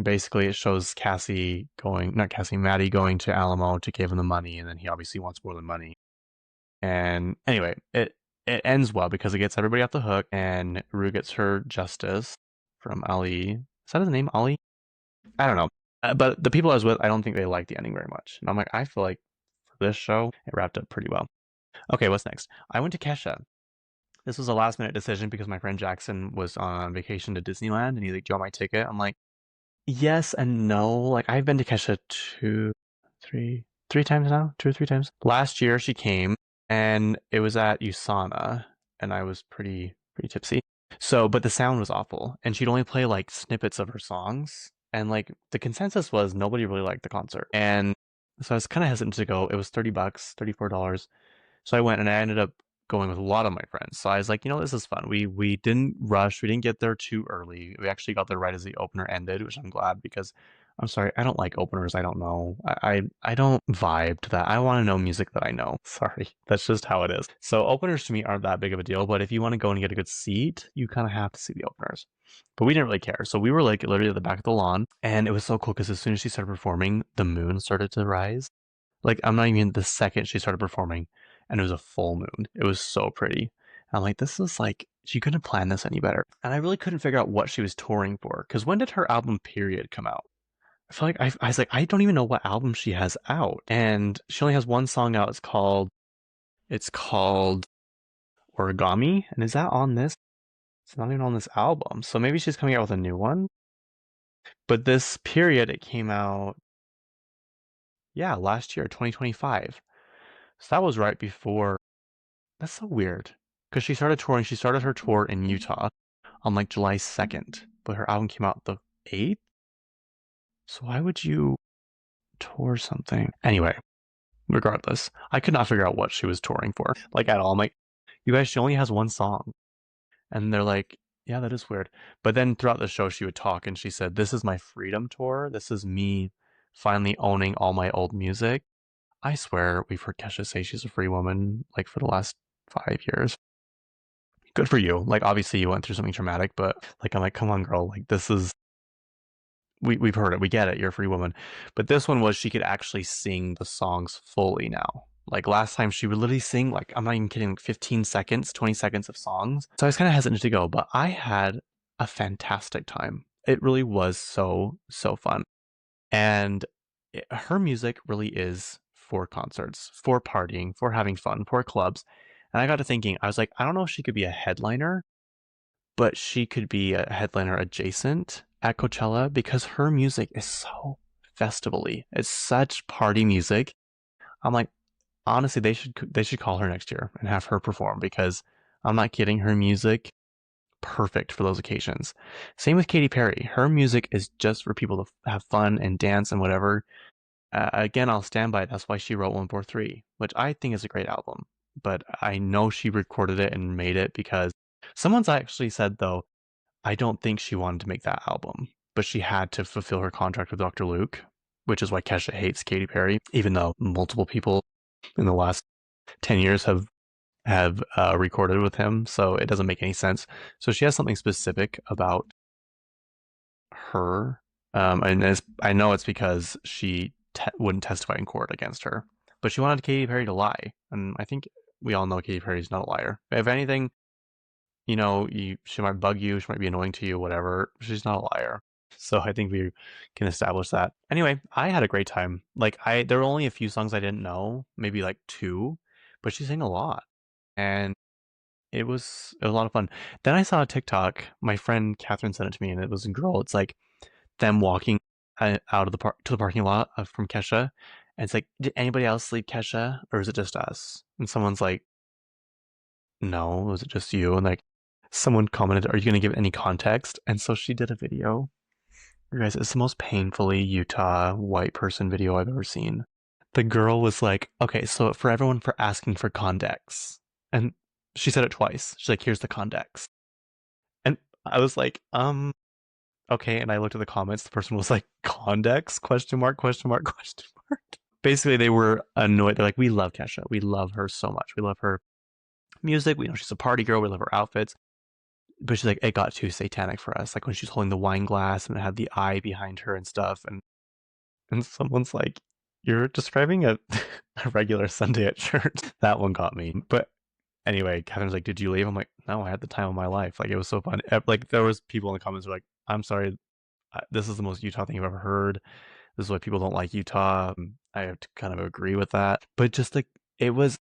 Basically, it shows Cassie going, not Cassie, Maddie going to Alamo to give him the money, and then he obviously wants more than money. And anyway, it ends well because it gets everybody off the hook, and Rue gets her justice from Ali. Is that his name, Ali? I don't know. But the people I was with, I don't think they liked the ending very much. And I'm like, I feel like for this show, it wrapped up pretty well. Okay, what's next? I went to Kesha. This was a last minute decision because my friend Jackson was on vacation to Disneyland, and he's like, "Do you want my ticket?" I'm like, yes and no. Like I've been to Kesha three times now, 2 or 3 times. Last year she came and it was at USANA and I was pretty tipsy. So, but the sound was awful and she'd only play like snippets of her songs. And like the consensus was nobody really liked the concert. And so I was kind of hesitant to go. It was $30, $34. So I went and I ended up going with a lot of my friends. So I was like, this is fun. We didn't rush. We didn't get there too early. We actually got there right as the opener ended, which I'm glad because I'm sorry, I don't like openers. I don't know. I don't vibe to that. I want to know music that I know. Sorry, that's just how it is. So openers to me aren't that big of a deal. But if you want to go and get a good seat, you kind of have to see the openers. But we didn't really care. So we were like literally at the back of the lawn, and it was so cool because as soon as she started performing, the moon started to rise. Like I'm not even the second she started performing, and it was a full moon. It was so pretty. And I'm like, this is like she couldn't have planned this any better. And I really couldn't figure out what she was touring for. Because when did her album Period come out? I feel like I was like, I don't even know what album she has out. And she only has one song out. It's called Origami. And is that on this? It's not even on this album. So maybe she's coming out with a new one. But this Period, it came out, yeah, last year, 2025. So that was right before. That's so weird. Because she started touring, she started her tour in Utah on like July 2nd, but her album came out the 8th? So why would you tour something? Anyway, regardless, I could not figure out what she was touring for, like at all. I'm like, you guys, she only has one song. And they're like, yeah, that is weird. But then throughout the show, she would talk and she said, this is my freedom tour. This is me finally owning all my old music. I swear we've heard Kesha say she's a free woman like for the last 5 years. Good for you. Like obviously you went through something traumatic, but like I'm like, come on, girl. Like this is we've heard it. We get it. You're a free woman. But this one was she could actually sing the songs fully now. Like last time she would literally sing like I'm not even kidding, like 15 seconds, 20 seconds of songs. So I was kind of hesitant to go, but I had a fantastic time. It really was so fun. And her music really is for concerts, for partying, for having fun, for clubs. And I got to thinking, I was like, I don't know if she could be a headliner, but she could be a headliner adjacent at Coachella because her music is so festival-y. It's such party music. I'm like, honestly, they should call her next year and have her perform because I'm not kidding, her music perfect for those occasions. Same with Katy Perry. Her music is just for people to have fun and dance and whatever. Again, I'll stand by it. That's why she wrote 143, which I think is a great album. But I know she recorded it and made it because someone's actually said, though, I don't think she wanted to make that album, but she had to fulfill her contract with Dr. Luke, which is why Kesha hates Katy Perry, even though multiple people in the last 10 years have recorded with him. So it doesn't make any sense. So she has something specific about her. And I know it's because she wouldn't testify in court against her, but she wanted Katy Perry to lie. And I think we all know Katy Perry's not a liar. If anything, she might bug you, she might be annoying to you, whatever. She's not a liar. So I think we can establish that. Anyway, I had a great time. Like there were only a few songs I didn't know, maybe like two, but she sang a lot, and it was a lot of fun. Then I saw a TikTok. My friend Catherine sent it to me, and it was a girl. It's like them walking out of the park to the parking lot from Kesha, and it's like, did anybody else sleep Kesha, or is it just us? And someone's like, no, was it just you? And like, someone commented, are you going to give any context? And so she did a video. You guys, it's the most painfully Utah white person video I've ever seen. The girl was like, okay, so for everyone for asking for context, and she said it twice. She's like, here's the context. And I was like, okay. And I looked at the comments. The person was like, context? Question mark, question mark, question mark. Basically, they were annoyed. They're like, we love Kesha. We love her so much. We love her music. We know she's a party girl. We love her outfits. But she's like, it got too satanic for us. Like when she's holding the wine glass and it had the eye behind her and stuff. And someone's like, you're describing a, a regular Sunday at church. That one got me. But anyway, Catherine's like, did you leave? I'm like, no, I had the time of my life. Like it was so fun. Like there was people in the comments who were like, I'm sorry, this is the most Utah thing I've ever heard. This is why people don't like Utah. I have to kind of agree with that. But just like it was,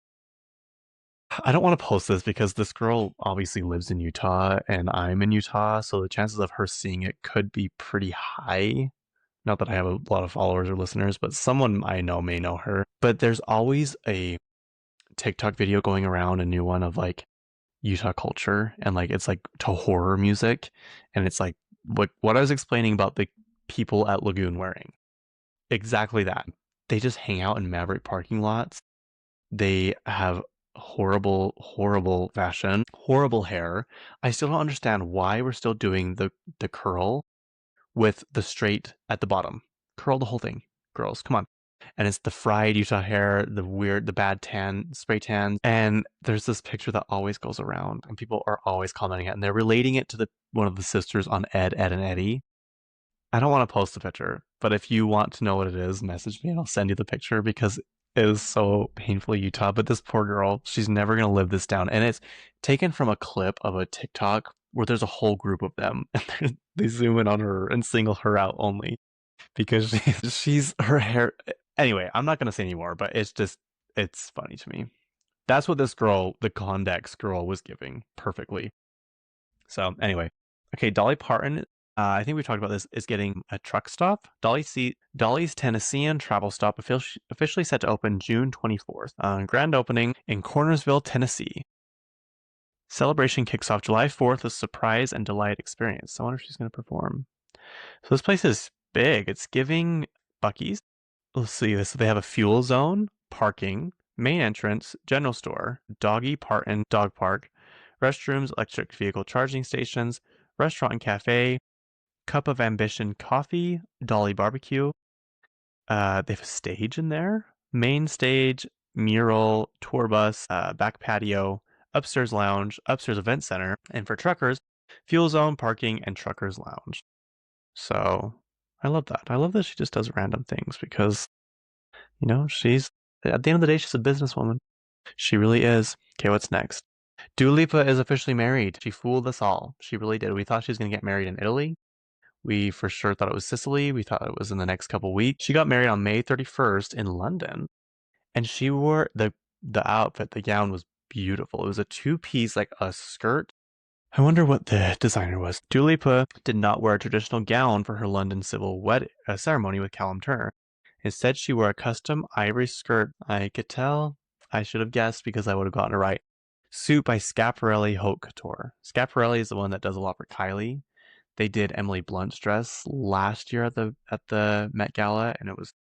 I don't want to post this because this girl obviously lives in Utah and I'm in Utah, so the chances of her seeing it could be pretty high. Not that I have a lot of followers or listeners, but someone I know may know her. But there's always a TikTok video going around, a new one of like Utah culture, and like it's like to horror music, and it's like what I was explaining about the people at Lagoon wearing. Exactly that. They just hang out in Maverick parking lots. They have horrible, horrible fashion, horrible hair. I still don't understand why we're still doing the curl with the straight at the bottom. Curl the whole thing, girls. Come on. And it's the fried Utah hair, the bad tan, spray tan. And there's this picture that always goes around, and people are always commenting it, and they're relating it to the one of the sisters on Ed and Eddie. I don't want to post the picture, but if you want to know what it is, message me and I'll send you the picture because it is so painfully Utah. But this poor girl, she's never going to live this down. And it's taken from a clip of a TikTok where there's a whole group of them and they zoom in on her and single her out only because she's her hair. Anyway, I'm not going to say anymore, but it's funny to me. That's what this girl, the Condex girl, was giving perfectly. So anyway, okay, Dolly Parton. I think we talked about this. Is getting a truck stop. Dolly's Tennessean travel stop officially set to open June 24th. Grand opening in Cornersville, Tennessee. Celebration kicks off July 4th with surprise and delight experience. I wonder if she's going to perform. So this place is big. It's giving Buc-ee's. Let's see this. So they have a fuel zone, parking, main entrance, general store, Doggy Parton Dog Park, restrooms, electric vehicle charging stations, restaurant and cafe, Cup of Ambition Coffee, Dolly Barbecue. They have a stage in there, main stage, mural, tour bus, back patio, upstairs lounge, upstairs event center, and for truckers, fuel zone, parking, and truckers lounge. So I love that. I love that she just does random things because, she's, at the end of the day, she's a businesswoman. She really is. Okay, what's next? Dua Lipa is officially married. She fooled us all. She really did. We thought she was going to get married in Italy. We for sure thought it was Sicily. We thought it was in the next couple weeks. She got married on May 31st in London, and she wore the outfit, the gown was beautiful. It was a two-piece, like a skirt. I wonder what the designer was. Dua Lipa did not wear a traditional gown for her London civil wedding ceremony with Callum Turner. Instead, she wore a custom ivory skirt. I could tell. I should have guessed because I would have gotten it right. Suit by Schiaparelli Haute Couture. Schiaparelli is the one that does a lot for Kylie. They did Emily Blunt's dress last year at the Met Gala, and it was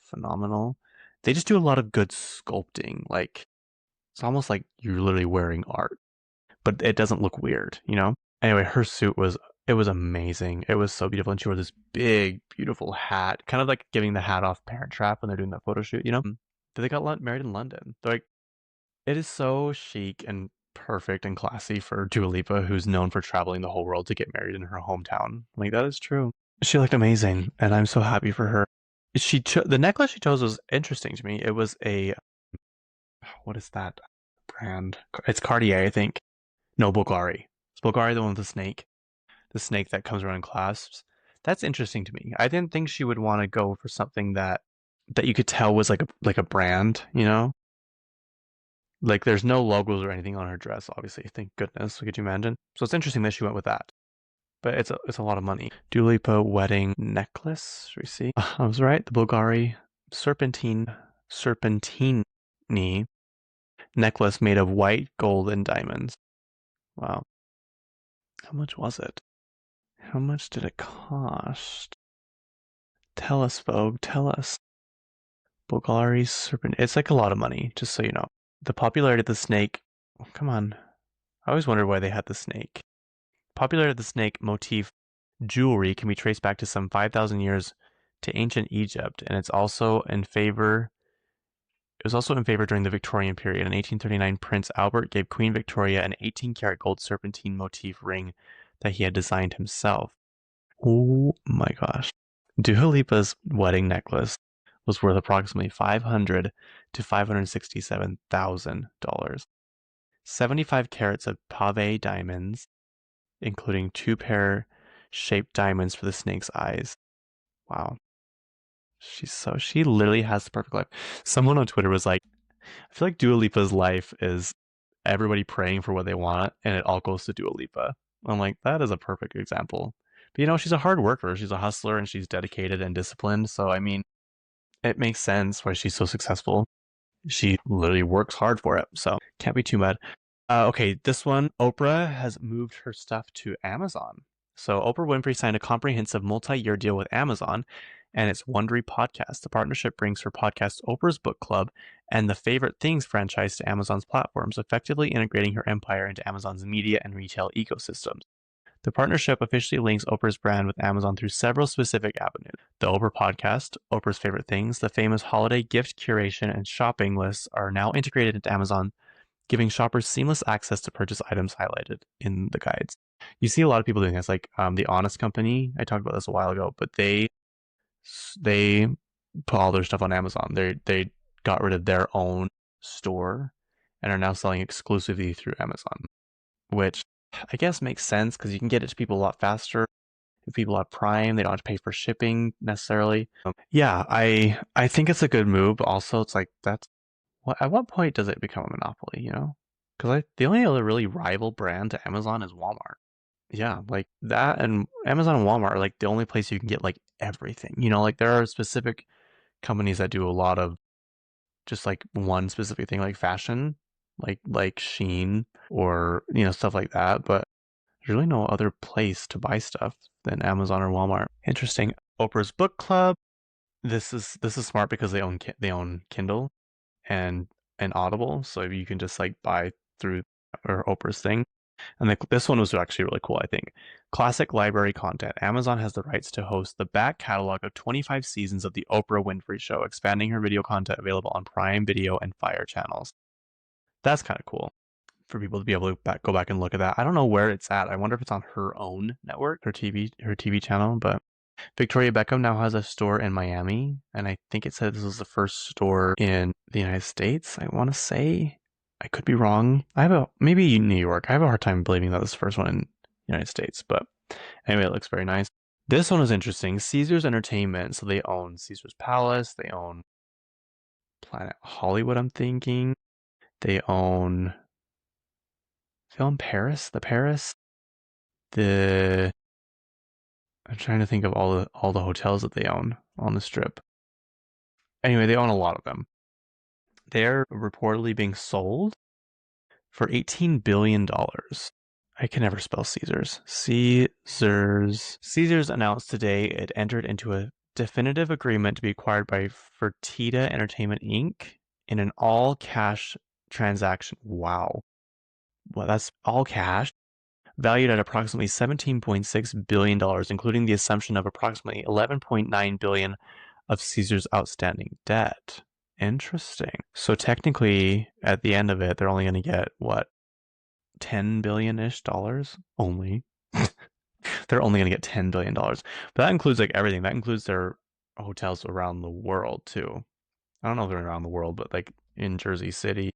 phenomenal. They just do a lot of good sculpting. Like it's almost like you're literally wearing art, but it doesn't look weird, Anyway, her suit was amazing. It was so beautiful, and she wore this big, beautiful hat, kind of like giving the hat off Parent Trap when they're doing that photo shoot. They got married in London. They're like, it is so chic and perfect and classy for Dua Lipa, who's known for traveling the whole world to get married in her hometown. Like that is true. She looked amazing, and I'm so happy for her. The necklace she chose was interesting to me. It was a what is that brand? It's Cartier, I think. No, Bulgari. It's Bulgari the one with the snake that comes around in clasps. That's interesting to me. I didn't think she would want to go for something that you could tell was like a brand, you know? Like there's no logos or anything on her dress, obviously. Thank goodness. Could you imagine? So it's interesting that she went with that. But it's a lot of money. Dua Lipa wedding necklace. Should we see? I was right. The Bulgari serpentine necklace made of white, gold, and diamonds. Wow. How much was it? How much did it cost? Tell us, Vogue. Tell us. Bulgari serpent. It's like a lot of money, just so you know. The popularity of the snake. Oh, come on. I always wondered why they had the snake. Popularity of the snake motif jewelry can be traced back to some 5,000 years to ancient Egypt, and it was also in favor during the Victorian period. In 1839, Prince Albert gave Queen Victoria an 18-karat gold serpentine motif ring that he had designed himself. Oh my gosh. Dua Lipa's wedding necklace was worth approximately $500 to $567,000. 75 carats of pave diamonds, including two pair shaped diamonds for the snake's eyes. Wow. She literally has the perfect life. Someone on Twitter was like, I feel like Dua Lipa's life is everybody praying for what they want, and it all goes to Dua Lipa. I'm like, that is a perfect example. But you know, she's a hard worker, she's a hustler, and she's dedicated and disciplined. So I mean, it makes sense why she's so successful. She literally works hard for it, so can't be too mad. Okay, this one, Oprah has moved her stuff to Amazon. So Oprah Winfrey signed a comprehensive multi-year deal with Amazon and its Wondery podcast. The partnership brings her podcast Oprah's Book Club and the Favorite Things franchise to Amazon's platforms, effectively integrating her empire into Amazon's media and retail ecosystems. The partnership officially links Oprah's brand with Amazon through several specific avenues. The Oprah podcast, Oprah's Favorite Things, the famous holiday gift curation and shopping lists are now integrated into Amazon, giving shoppers seamless access to purchase items highlighted in the guides. You see a lot of people doing this, like the Honest Company. I talked about this a while ago, but they put all their stuff on Amazon. They got rid of their own store and are now selling exclusively through Amazon, which I guess makes sense because you can get it to people a lot faster. If people have Prime, they don't have to pay for shipping necessarily. Yeah, I think it's a good move. But also, it's like that's at what point does it become a monopoly? You know, because the only other really rival brand to Amazon is Walmart. Yeah, like that, and Amazon and Walmart are like the only place you can get like everything. You know, like there are specific companies that do a lot of just like one specific thing, like fashion, like Sheen or you know stuff like that. But there's really no other place to buy stuff than Amazon or Walmart. Interesting. Oprah's Book Club. This is smart because they own Kindle and Audible, so you can just like buy through or Oprah's thing. And this one was actually really cool, I think. Classic library content. Amazon has the rights to host the back catalog of 25 seasons of The Oprah Winfrey Show, expanding her video content available on Prime Video and Fire channels. That's kind of cool for people to be able to go back and look at that. I don't know where it's at. I wonder if it's on her own network, her TV channel. But Victoria Beckham now has a store in Miami, and I think it said this was the first store in the United States. I want to say I could be wrong. Maybe New York. I have a hard time believing that this is the first one in the United States, but anyway, it looks very nice. This one is interesting. Caesars Entertainment. So they own Caesar's Palace. They own Planet Hollywood. I'm thinking they own Paris. The Paris. The I'm trying to think of all the hotels that they own on the strip. Anyway, they own a lot of them. They're reportedly being sold for $18 billion. I can never spell Caesars. Caesars. Caesars announced today it entered into a definitive agreement to be acquired by Fertitta Entertainment Inc. in an all-cash transaction. Wow. Well, that's all cash. Valued at approximately $17.6 billion, including the assumption of approximately $11.9 billion of Caesar's outstanding debt. Interesting. So technically, at the end of it, they're only going to get what, 10 billion-ish dollars only. They're only going to get $10 billion. But that includes like everything. That includes their hotels around the world too. I don't know if they're around the world, but like in Jersey City.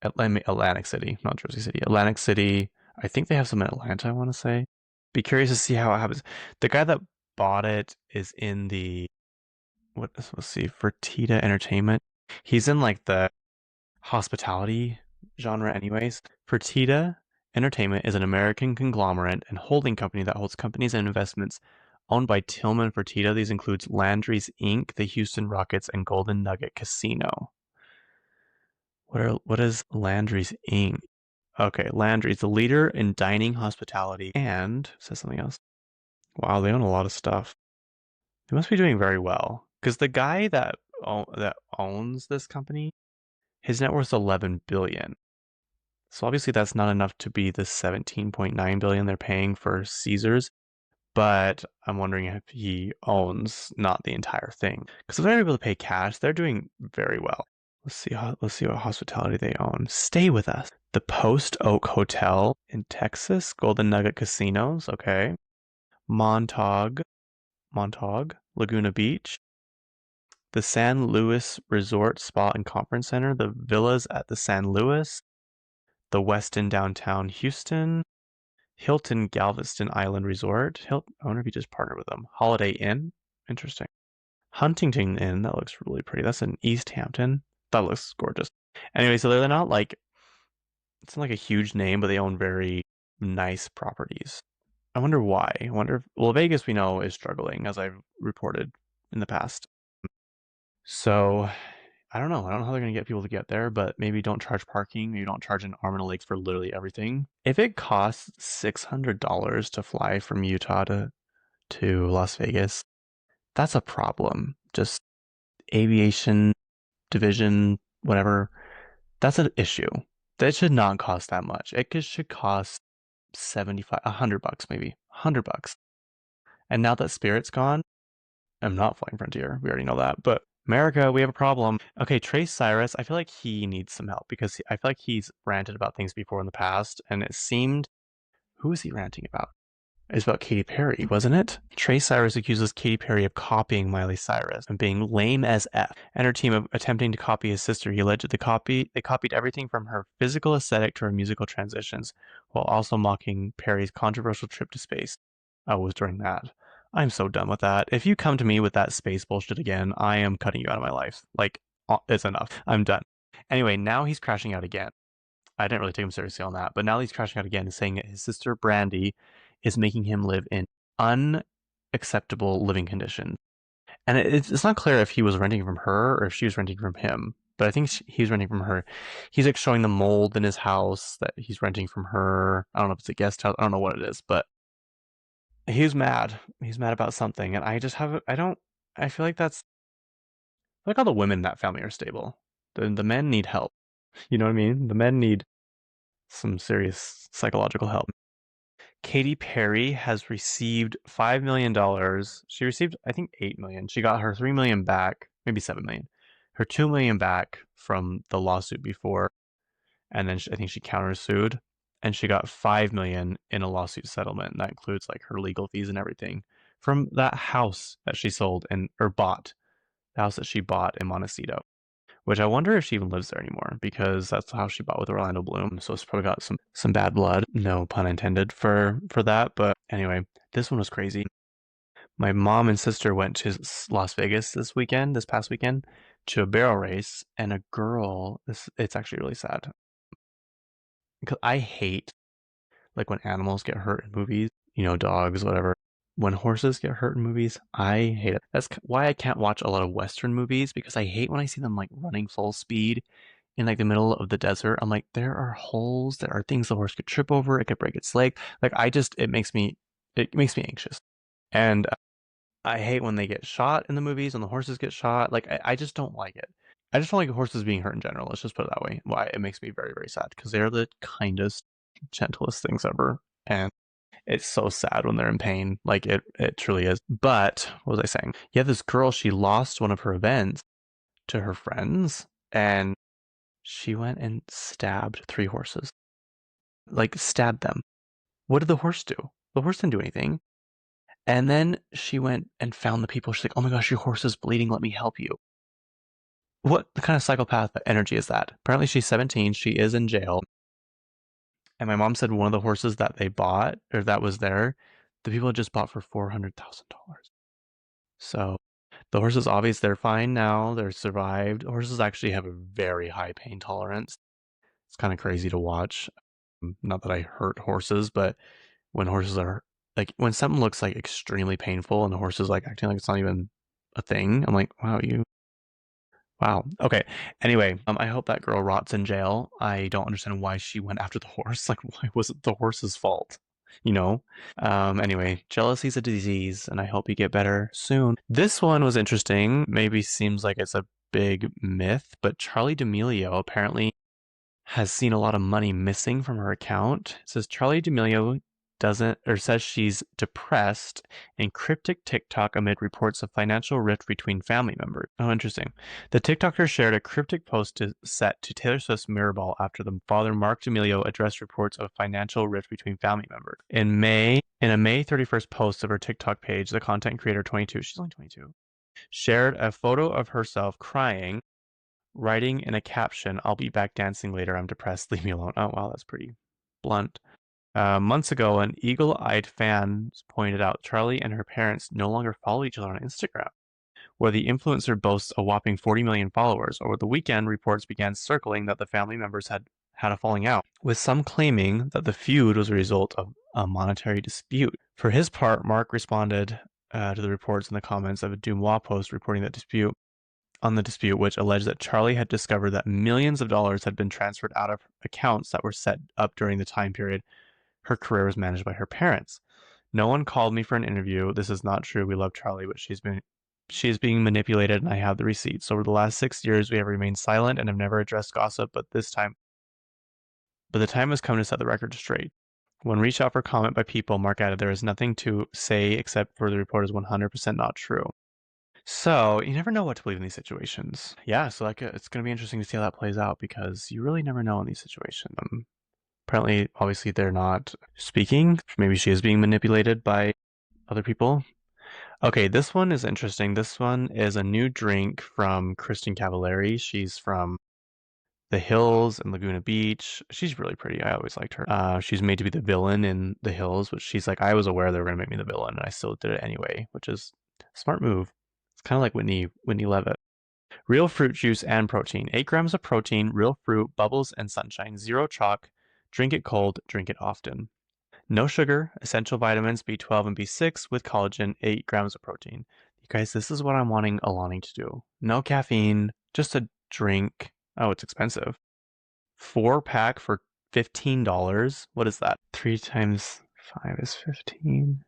Atlantic City, not Jersey City. Atlantic City. I think they have some in Atlanta, I want to say. Be curious to see how it happens. The guy that bought it is in the let's see, Fertitta Entertainment. He's in like the hospitality genre anyways. Fertitta Entertainment is an American conglomerate and holding company that holds companies and investments owned by Tillman Fertitta. These includes Landry's Inc., the Houston Rockets, and Golden Nugget Casino. What is Landry's Inc.? Okay, Landry's the leader in dining, hospitality, and says something else. Wow, they own a lot of stuff. They must be doing very well because the guy that owns this company, his net worth is 11 billion. So obviously that's not enough to be the 17.9 billion they're paying for Caesars, but I'm wondering if he owns not the entire thing. Because if they're able to pay cash, they're doing very well. Let's see what hospitality they own. Stay with us. The Post Oak Hotel in Texas, Golden Nugget Casinos, okay. Montauk, Laguna Beach, the San Luis Resort Spa and Conference Center, the villas at the San Luis, the Westin downtown Houston, Hilton Galveston Island Resort. I wonder if you just partnered with them. Holiday Inn, interesting. Huntington Inn, that looks really pretty. That's in East Hampton. That looks gorgeous. Anyway, so they're not like, it's not like a huge name, but they own very nice properties. I wonder why. I wonder if, well, Vegas we know is struggling, as I've reported in the past. So I don't know. I don't know how they're going to get people to get there, but maybe don't charge parking. Maybe don't charge an arm and a leg for literally everything. If it costs $600 to fly from Utah to Las Vegas, that's a problem. Just aviation division, whatever. That's an issue. That should not cost that much. Should cost 75, $100 maybe, $100. And now that Spirit's gone, I'm not flying Frontier. We already know that. But America, we have a problem. Okay, Trace Cyrus, I feel like he needs some help because I feel like he's ranted about things before in the past, and it seemed, who was he ranting about? It's about Katy Perry, wasn't it? Trace Cyrus accuses Katy Perry of copying Miley Cyrus and being lame as F, and her team of attempting to copy his sister. He alleged they copied everything from her physical aesthetic to her musical transitions, while also mocking Perry's controversial trip to space. I was during that. I'm so done with that. If you come to me with that space bullshit again, I am cutting you out of my life. Like, it's enough. I'm done. Anyway, now he's crashing out again. I didn't really take him seriously on that, but now he's crashing out again and saying that his sister Brandy is making him live in unacceptable living conditions. And it's not clear if he was renting from her or if she was renting from him, but I think he's renting from her. He's like showing the mold in his house that he's renting from her. I don't know if it's a guest house. I don't know what it is, but he's mad. He's mad about something, and I just have I don't. I feel like that's like all the women in that family are stable. The men need help. You know what I mean? The men need some serious psychological help. Katy Perry has received $5 million. She received, I think, 8 million. She got her 3 million back, maybe 7 million. Her 2 million back from the lawsuit before, and then I think she countersued, and she got 5 million in a lawsuit settlement. And that includes like her legal fees and everything from that house that she sold or bought, the house that she bought in Montecito. Which I wonder if she even lives there anymore because that's how she bought with Orlando Bloom. So it's probably got some bad blood, no pun intended for that. But anyway, this one was crazy. My mom and sister went to Las Vegas this past weekend, to a barrel race, and a girl. It's actually really sad because I hate like when animals get hurt in movies. You know, dogs, whatever. When horses get hurt in movies, I hate it. That's why I can't watch a lot of Western movies because I hate when I see them like running full speed in like the middle of the desert. I'm like, there are holes, there are things the horse could trip over, it could break its leg. Like it makes me anxious. And I hate when they get shot in the movies, when the horses get shot. Like I just don't like it. I just don't like horses being hurt in general. Let's just put it that way. Why it makes me very, very sad because they're the kindest, gentlest things ever. And it's so sad when they're in pain. Like it truly is. But what was I saying? Yeah, this girl, she lost one of her events to her friends and she went and stabbed 3 horses. Like stabbed them. What did the horse do? The horse didn't do anything. And then she went and found the people. She's like, "Oh my gosh, your horse is bleeding. Let me help you." what kind of psychopath energy is that? Apparently, she's 17. She is in jail. And my mom said one of the horses that they bought or that was there, the people had just bought for $400,000. So the horses, obviously, they're fine now. They're survived. Horses actually have a very high pain tolerance. It's kind of crazy to watch. Not that I hurt horses, but when horses are like, when something looks like extremely painful and the horse is like acting like it's not even a thing, I'm like, wow. Okay. Anyway, I hope that girl rots in jail. I don't understand why she went after the horse. Like, why was it the horse's fault? You know? Anyway, jealousy's a disease, and I hope you get better soon. This one was interesting. Maybe seems like it's a big myth, but Charlie D'Amelio apparently has seen a lot of money missing from her account. It says Charlie D'Amelio doesn't or says she's depressed in cryptic TikTok amid reports of financial rift between family members. Oh, interesting. The TikToker shared a cryptic post set to Taylor Swift's Mirror Ball after the father Mark D'Amelio addressed reports of financial rift between family members. In a May 31st post of her TikTok page, the content creator 22, she's only 22, shared a photo of herself crying, writing in a caption, "I'll be back dancing later. I'm depressed. Leave me alone." Oh, wow, that's pretty blunt. Months ago, an eagle-eyed fan pointed out Charlie and her parents no longer follow each other on Instagram, where the influencer boasts a whopping 40 million followers. Over the weekend, reports began circling that the family members had a falling out, with some claiming that the feud was a result of a monetary dispute. For his part, Mark responded to the reports in the comments of a Dumois post reporting the dispute, which alleged that Charlie had discovered that millions of dollars had been transferred out of accounts that were set up during the time period her career was managed by her parents. No one called me for an interview. This is not true. We love Charlie, but she is being manipulated, and I have the receipts. Over the last 6 years, we have remained silent and have never addressed gossip, but the time has come to set the record straight. When reached out for comment by people, Mark added, "There is nothing to say except for the report is 100% not true." So you never know what to believe in these situations. Yeah, so it's going to be interesting to see how that plays out because you really never know in these situations. Apparently, obviously, they're not speaking. Maybe she is being manipulated by other people. Okay, this one is interesting. This one is a new drink from Kristen Cavallari. She's from The Hills and Laguna Beach. She's really pretty. I always liked her. She's made to be the villain in The Hills, which she's like, I was aware they were going to make me the villain, and I still did it anyway, which is a smart move. It's kind of like Whitney Levitt. Real fruit juice and protein. 8 grams of protein, real fruit, bubbles, and sunshine. Zero chalk. Drink it cold. Drink it often. No sugar. Essential vitamins B12 and B6 with collagen. 8 grams of protein. You guys, this is what I'm wanting Alani to do. No caffeine. Just a drink. Oh, it's expensive. 4 pack for $15. What is that? 3 times 5 is 15.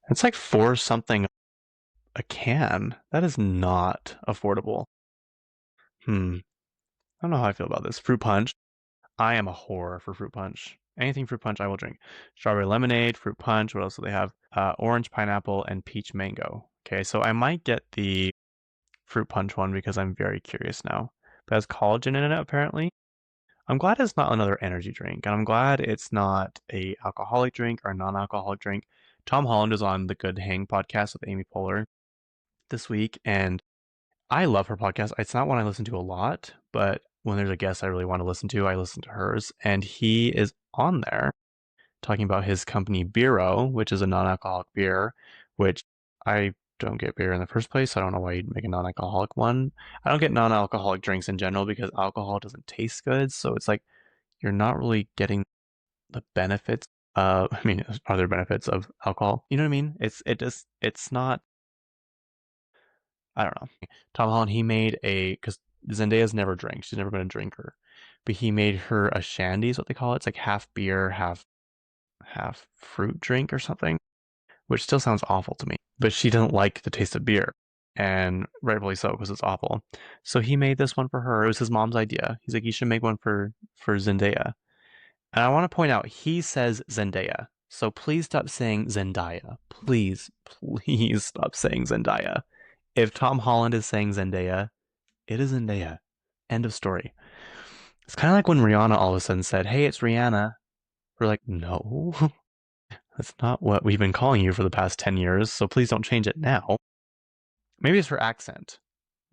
It's like 4 something a can. That is not affordable. I don't know how I feel about this. Fruit punch. I am a whore for fruit punch. Anything fruit punch, I will drink. Strawberry lemonade, fruit punch. What else do they have? Orange pineapple and peach mango. Okay, so I might get the fruit punch one because I'm very curious now. But it has collagen in it, apparently. I'm glad it's not another energy drink, and I'm glad it's not a alcoholic drink or a non-alcoholic drink. Tom Holland is on the Good Hang podcast with Amy Poehler this week, and I love her podcast. It's not one I listen to a lot, but when there's a guest I really want to listen to, I listen to hers. And he is on there talking about his company Beero, which is a non-alcoholic beer, which I don't get beer in the first place. So I don't know why you'd make a non-alcoholic one. I don't get non-alcoholic drinks in general because alcohol doesn't taste good. So it's like you're not really getting the benefits of, I mean, are there benefits of alcohol? You know what I mean? It's not, I don't know. Tom Holland, he made because Zendaya's never drank. She's never been a drinker. But he made her a shandy, is what they call it. It's like half beer, half fruit drink or something, which still sounds awful to me. But she doesn't like the taste of beer. And rightfully so, because it's awful. So he made this one for her. It was his mom's idea. He's like, you should make one for Zendaya. And I want to point out, he says Zendaya. So please stop saying Zendaya. Please stop saying Zendaya. If Tom Holland is saying Zendaya, it is Zendaya. End of story. It's kind of like when Rihanna all of a sudden said, "Hey, it's Rihanna." We're like, no, that's not what we've been calling you for the past 10 years, so please don't change it now. Maybe it's her accent.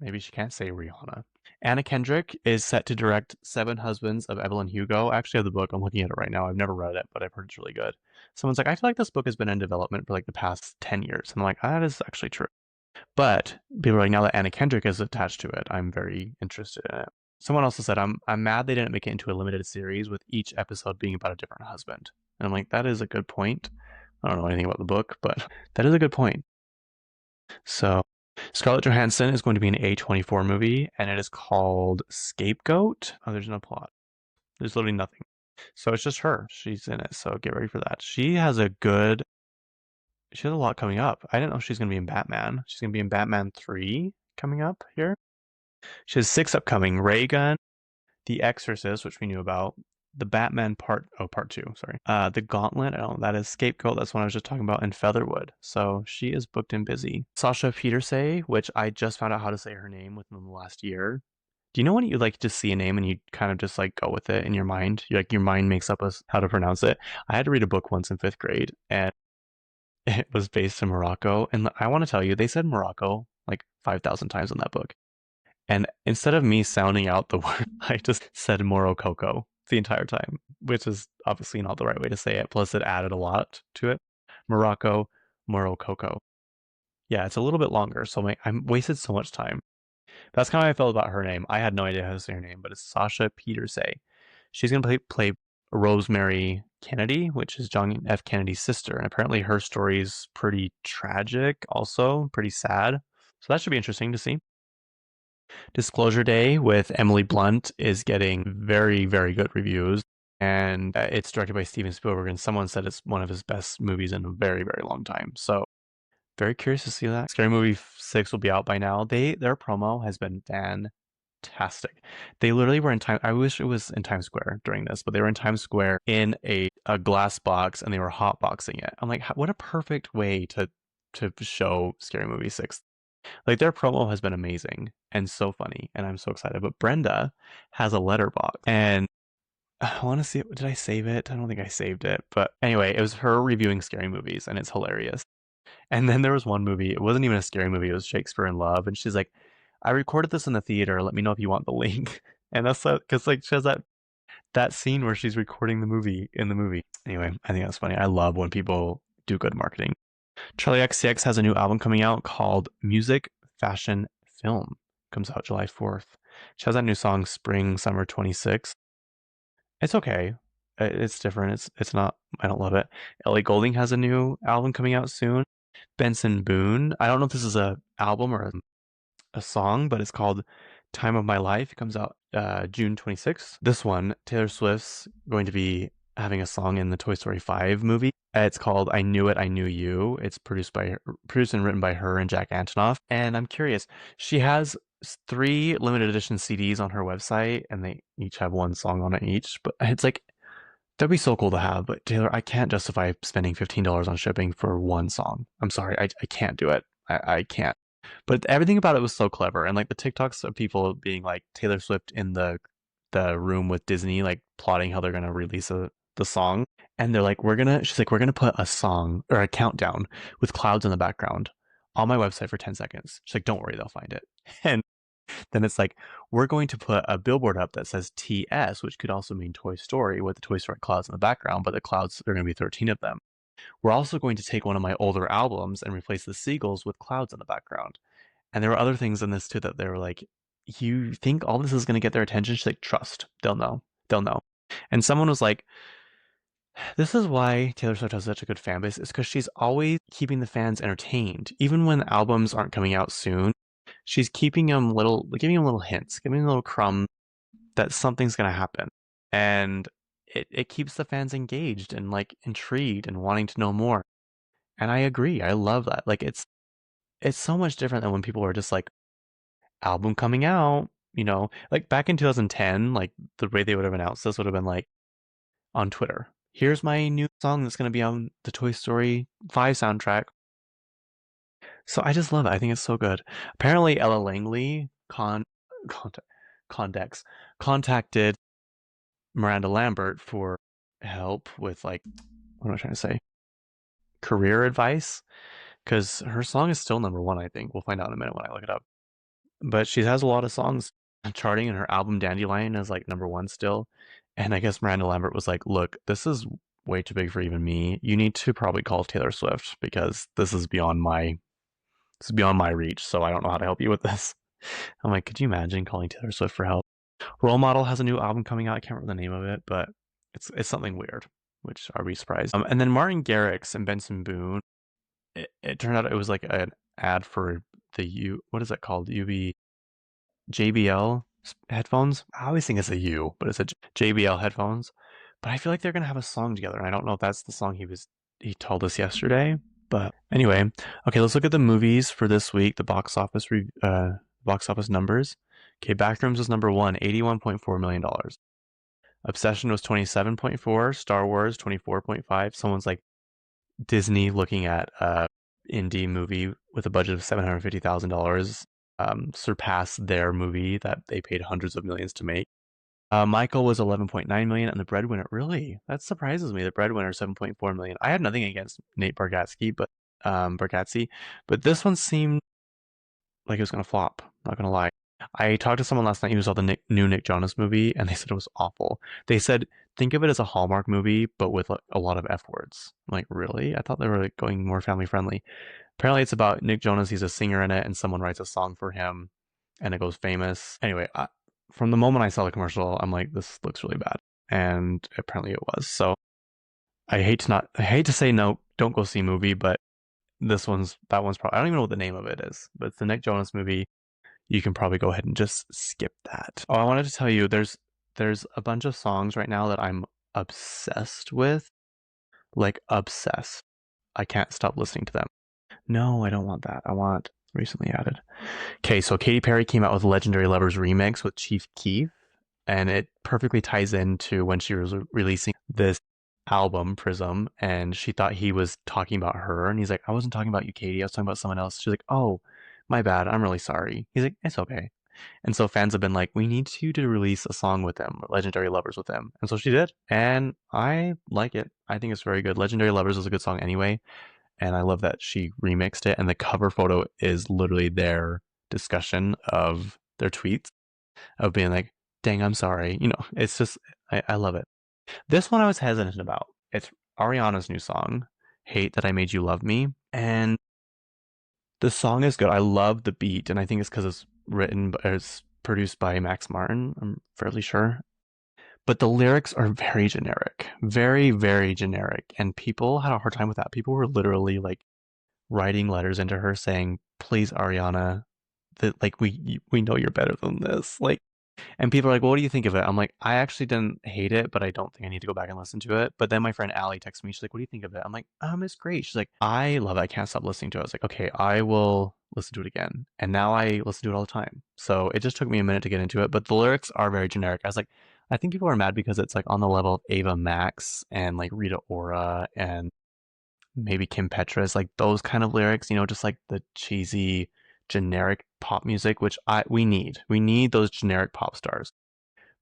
Maybe she can't say Rihanna. Anna Kendrick is set to direct Seven Husbands of Evelyn Hugo. I actually have the book. I'm looking at it right now. I've never read it, but I've heard it's really good. Someone's like, I feel like this book has been in development for like the past 10 years. And I'm like, that is actually true. But people are like, now that Anna Kendrick is attached to it, I'm very interested in it. Someone also said, I'm mad they didn't make it into a limited series with each episode being about a different husband. And I'm like, that is a good point. I don't know anything about the book, but that is a good point. So Scarlett Johansson is going to be an A24 movie, and it is called Scapegoat. Oh, there's no plot. There's literally nothing. So it's just her. She's in it. So get ready for that. She has a lot coming up. I didn't know she's going to be in Batman. She's going to be in Batman 3 coming up here. She has 6 upcoming: Ray Gun, The Exorcist, which we knew about, the Batman part 2, sorry. The Gauntlet, oh, that is Scapegoat, that's one I was just talking about, and Featherwood. So she is booked and busy. Sasha Peterse, which I just found out how to say her name within the last year. Do you know when you like just see a name and you kind of just like go with it in your mind? Your mind makes up how to pronounce it. I had to read a book once in 5th grade, and it was based in Morocco. And I want to tell you, they said Morocco like 5,000 times in that book. And instead of me sounding out the word, I just said Morocco the entire time, which is obviously not the right way to say it. Plus, it added a lot to it. Morocco, Morocco. Yeah, it's a little bit longer, so I'm wasted so much time. That's kind of how I felt about her name. I had no idea how to say her name, but it's Sasha Peterse. She's going to play Rosemary Kennedy, which is John F. Kennedy's sister. And apparently her story is pretty tragic, also pretty sad. So that should be interesting to see. Disclosure Day with Emily Blunt is getting very, very good reviews. And it's directed by Steven Spielberg, and someone said it's one of his best movies in a very, very long time. So very curious to see that. Scary Movie 6 will be out by now. Their promo has been fantastic. They literally were in time. I wish it was in Times Square during this, but they were in Times Square in a glass box, and they were hotboxing it. I'm like, what a perfect way to show Scary Movie 6. Like their promo has been amazing and so funny, and I'm so excited. But Brenda has a letterbox, and I want to see. Did I save it? I don't think I saved it. But anyway, it was her reviewing scary movies, and it's hilarious. And then there was one movie. It wasn't even a scary movie. It was Shakespeare in Love, and she's like, "I recorded this in the theater. Let me know if you want the link." And that's because like she has that scene where she's recording the movie in the movie. Anyway, I think that's funny. I love when people do good marketing. Charlie XCX has a new album coming out called Music, Fashion, Film. Comes out July 4th. She has that new song Spring Summer 26. It's okay. It's different. It's not, I don't love it. Ellie Goulding has a new album coming out soon. Benson Boone. I don't know if this is a album or a song, but it's called Time of My Life. It comes out June 26th. This one, Taylor Swift's going to be having a song in the Toy Story 5 movie. It's called I Knew It, I Knew You. It's produced and written by her and Jack Antonoff. And I'm curious, she has 3 limited edition CDs on her website, and they each have one song on it each. But it's like, that'd be so cool to have. But Taylor, I can't justify spending $15 on shipping for one song. I'm sorry, I can't do it. I can't. But everything about it was so clever, and like the TikToks of people being like Taylor Swift in the room with Disney, like plotting how they're gonna release the song, and they're like, she's like, we're gonna put a song or a countdown with clouds in the background on my website for 10 seconds. She's like, don't worry, they'll find it. And then it's like, we're going to put a billboard up that says TS, which could also mean Toy Story, with the Toy Story clouds in the background, but the clouds, there are going to be 13 of them. We're also going to take one of my older albums and replace the seagulls with clouds in the background. And there were other things in this too that they were like, you think all this is going to get their attention? She's like, trust. They'll know. They'll know. And someone was like, this is why Taylor Swift has such a good fan base, is because she's always keeping the fans entertained. Even when albums aren't coming out soon, she's giving them little hints, giving them little crumbs that something's going to happen. And it keeps the fans engaged and like intrigued and wanting to know more. And I agree. I love that. Like it's so much different than when people were just like, album coming out, like back in 2010, like the way they would have announced this would have been like on Twitter. Here's my new song that's going to be on the Toy Story 5 soundtrack. So I just love it. I think it's so good. Apparently Ella Langley Condex contacted Miranda Lambert for help with like, what am I trying to say? Career advice, because her song is still number 1, I think. We'll find out in a minute when I look it up. but she has a lot of songs charting, and her album Dandelion is like number one still. And I guess Miranda Lambert was like, "Look, this is way too big for even me. You need to probably call Taylor Swift because this is beyond my reach. So I don't know how to help you with this." I'm like, could you imagine calling Taylor Swift for help? Role Model has a new album coming out. I can't remember the name of it, but it's something weird. Which are we surprised? And then Martin Garrix and Benson Boone. It turned out it was like an ad for the U. What is that called? UV JBL headphones. I always think it's a U, but it's a JBL headphones. But I feel like they're gonna have a song together, and I don't know if that's the song he told us yesterday. But anyway, okay, let's look at the movies for this week. The box office numbers. Okay, Backrooms was number one, $81.4 million. Obsession was 27.4. Star Wars 24.5. Someone's like Disney looking at indie movie with a budget of $750,000 surpassed their movie that they paid hundreds of millions to make. Michael was 11.9 million, and the breadwinner, really, that surprises me. The breadwinner 7.4 million. I had nothing against Nate Bargatze, but this one seemed like it was gonna flop. Not gonna lie. I talked to someone last night who saw the new Nick Jonas movie, and they said it was awful. They said think of it as a Hallmark movie, but with like, a lot of F words. I'm like, really? I thought they were like, going more family friendly. Apparently, it's about Nick Jonas. He's a singer in it, and someone writes a song for him, and it goes famous. Anyway, from the moment I saw the commercial, I'm like, this looks really bad, and apparently it was. So I hate to say no, don't go see a movie, but that one's probably I don't even know what the name of it is, but it's the Nick Jonas movie. You can probably go ahead and just skip that. Oh, I wanted to tell you, there's a bunch of songs right now that I'm obsessed with, like obsessed. I can't stop listening to them. No, I don't want that. I want recently added. Okay, so Katy Perry came out with Legendary Lovers remix with Chief Keef, and it perfectly ties into when she was releasing this album, Prism, and she thought he was talking about her, and he's like, I wasn't talking about you, Katy. I was talking about someone else. She's like, oh, my bad. I'm really sorry. He's like, it's okay. And so fans have been like, we need you to release a song with them, Legendary Lovers with them. And so she did. And I like it. I think it's very good. Legendary Lovers is a good song anyway. And I love that she remixed it. And the cover photo is literally their discussion of their tweets of being like, dang, I'm sorry. It's just, I love it. This one I was hesitant about. It's Ariana's new song, Hate That I Made You Love Me. And the song is good. I love the beat. And I think it's because it's produced by Max Martin, I'm fairly sure. But the lyrics are very generic, very, very generic. And people had a hard time with that. People were literally like writing letters into her saying, please, Ariana, that like we know you're better than this. Like, and people are like, well, what do you think of it? I'm like, I actually didn't hate it, but I don't think I need to go back and listen to it. But then my friend Allie texted me. She's like, what do you think of it? I'm like, it's great. She's like, I love it. I can't stop listening to it. I was like, okay, I will listen to it again. And now I listen to it all the time. So it just took me a minute to get into it, but the lyrics are very generic. I was like, I think people are mad because it's like on the level of Ava Max and like Rita Ora and maybe Kim Petras, like those kind of lyrics, just like the cheesy generic pop music, which we need. We need those generic pop stars.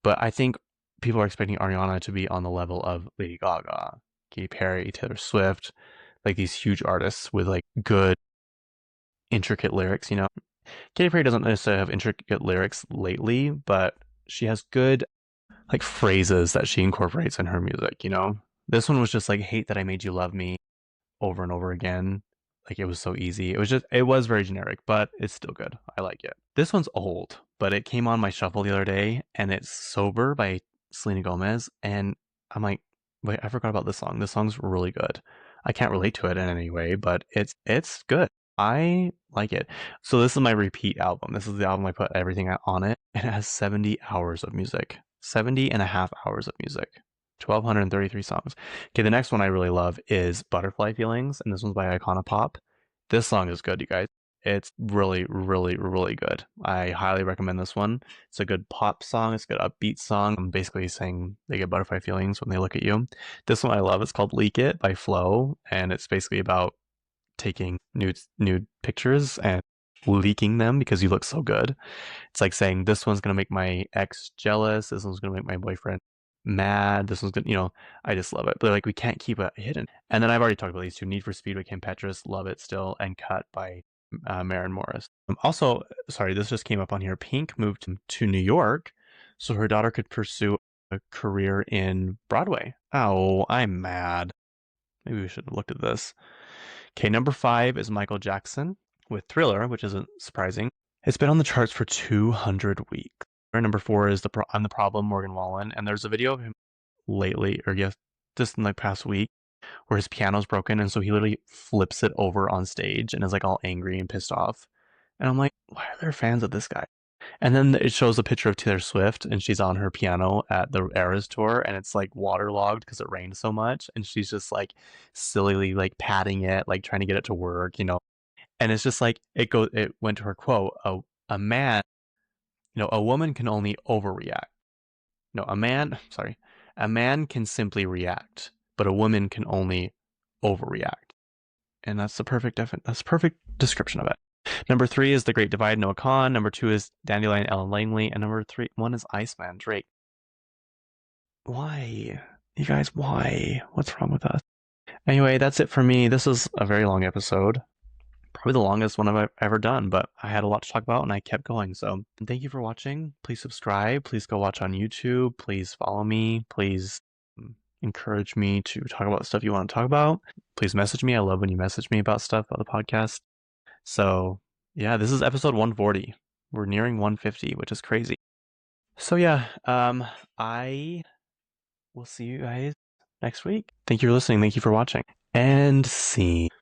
But I think people are expecting Ariana to be on the level of Lady Gaga, Katy Perry, Taylor Swift, like these huge artists with like good intricate lyrics. Katy Perry doesn't necessarily have intricate lyrics lately, but she has good like phrases that she incorporates in her music. This one was just like hate that I made you love me over and over again. Like it was so easy. It was very generic, but it's still good. I like it. This one's old, but it came on my shuffle the other day, and it's Sober by Selena Gomez. And I'm like, wait, I forgot about this song. This song's really good. I can't relate to it in any way, but it's good. I like it. So this is my repeat album. This is the album I put everything on it. And it has 70 hours of music. 70 and a half hours of music. 1,233 songs. Okay, the next one I really love is Butterfly Feelings, and this one's by Iconopop. This song is good, you guys. It's really, really, really good. I highly recommend this one. It's a good pop song. It's a good upbeat song. I'm basically saying they get butterfly feelings when they look at you. This one I love. It's called Leak It by Flo, and it's basically about taking nude pictures and leaking them because you look so good. It's like saying this one's gonna make my ex jealous. This one's gonna make my boyfriend mad. This one's gonna. I just love it. But like we can't keep it hidden. And then I've already talked about these two: Need for Speed by Kim Petras, love it still, and Cut by Maren Morris. Also, sorry, this just came up on here. Pink moved to New York so her daughter could pursue a career in Broadway. Oh, I'm mad. Maybe we should have looked at this. Okay, number 5 is Michael Jackson with Thriller, which isn't surprising. It's been on the charts for 200 weeks. Number 4 is I'm the Problem, Morgan Wallen, and there's a video of him lately, or yes, just in the past week, where his piano's broken, and so he literally flips it over on stage and is like all angry and pissed off. And I'm like, why are there fans of this guy? And then it shows a picture of Taylor Swift, and she's on her piano at the Eras tour, and it's like waterlogged because it rained so much, and she's just like sillily like patting it, like trying to get it to work, you know. And it's just like it went to her quote, a man, a woman can only overreact. No, a man can simply react, but a woman can only overreact. And that's that's the perfect description of it. Number 3 is The Great Divide, Noah Khan. Number 2 is Dandelion, Ellen Langley. And number 1 is Iceman, Drake. Why? You guys, why? What's wrong with us? Anyway, that's it for me. This is a very long episode. Probably the longest one I've ever done, but I had a lot to talk about and I kept going. So thank you for watching. Please subscribe. Please go watch on YouTube. Please follow me. Please encourage me to talk about stuff you want to talk about. Please message me. I love when you message me about stuff about the podcast. So yeah, this is episode 140. We're nearing 150, which is crazy. So yeah, I will see you guys next week. Thank you for listening. Thank you for watching. And scene.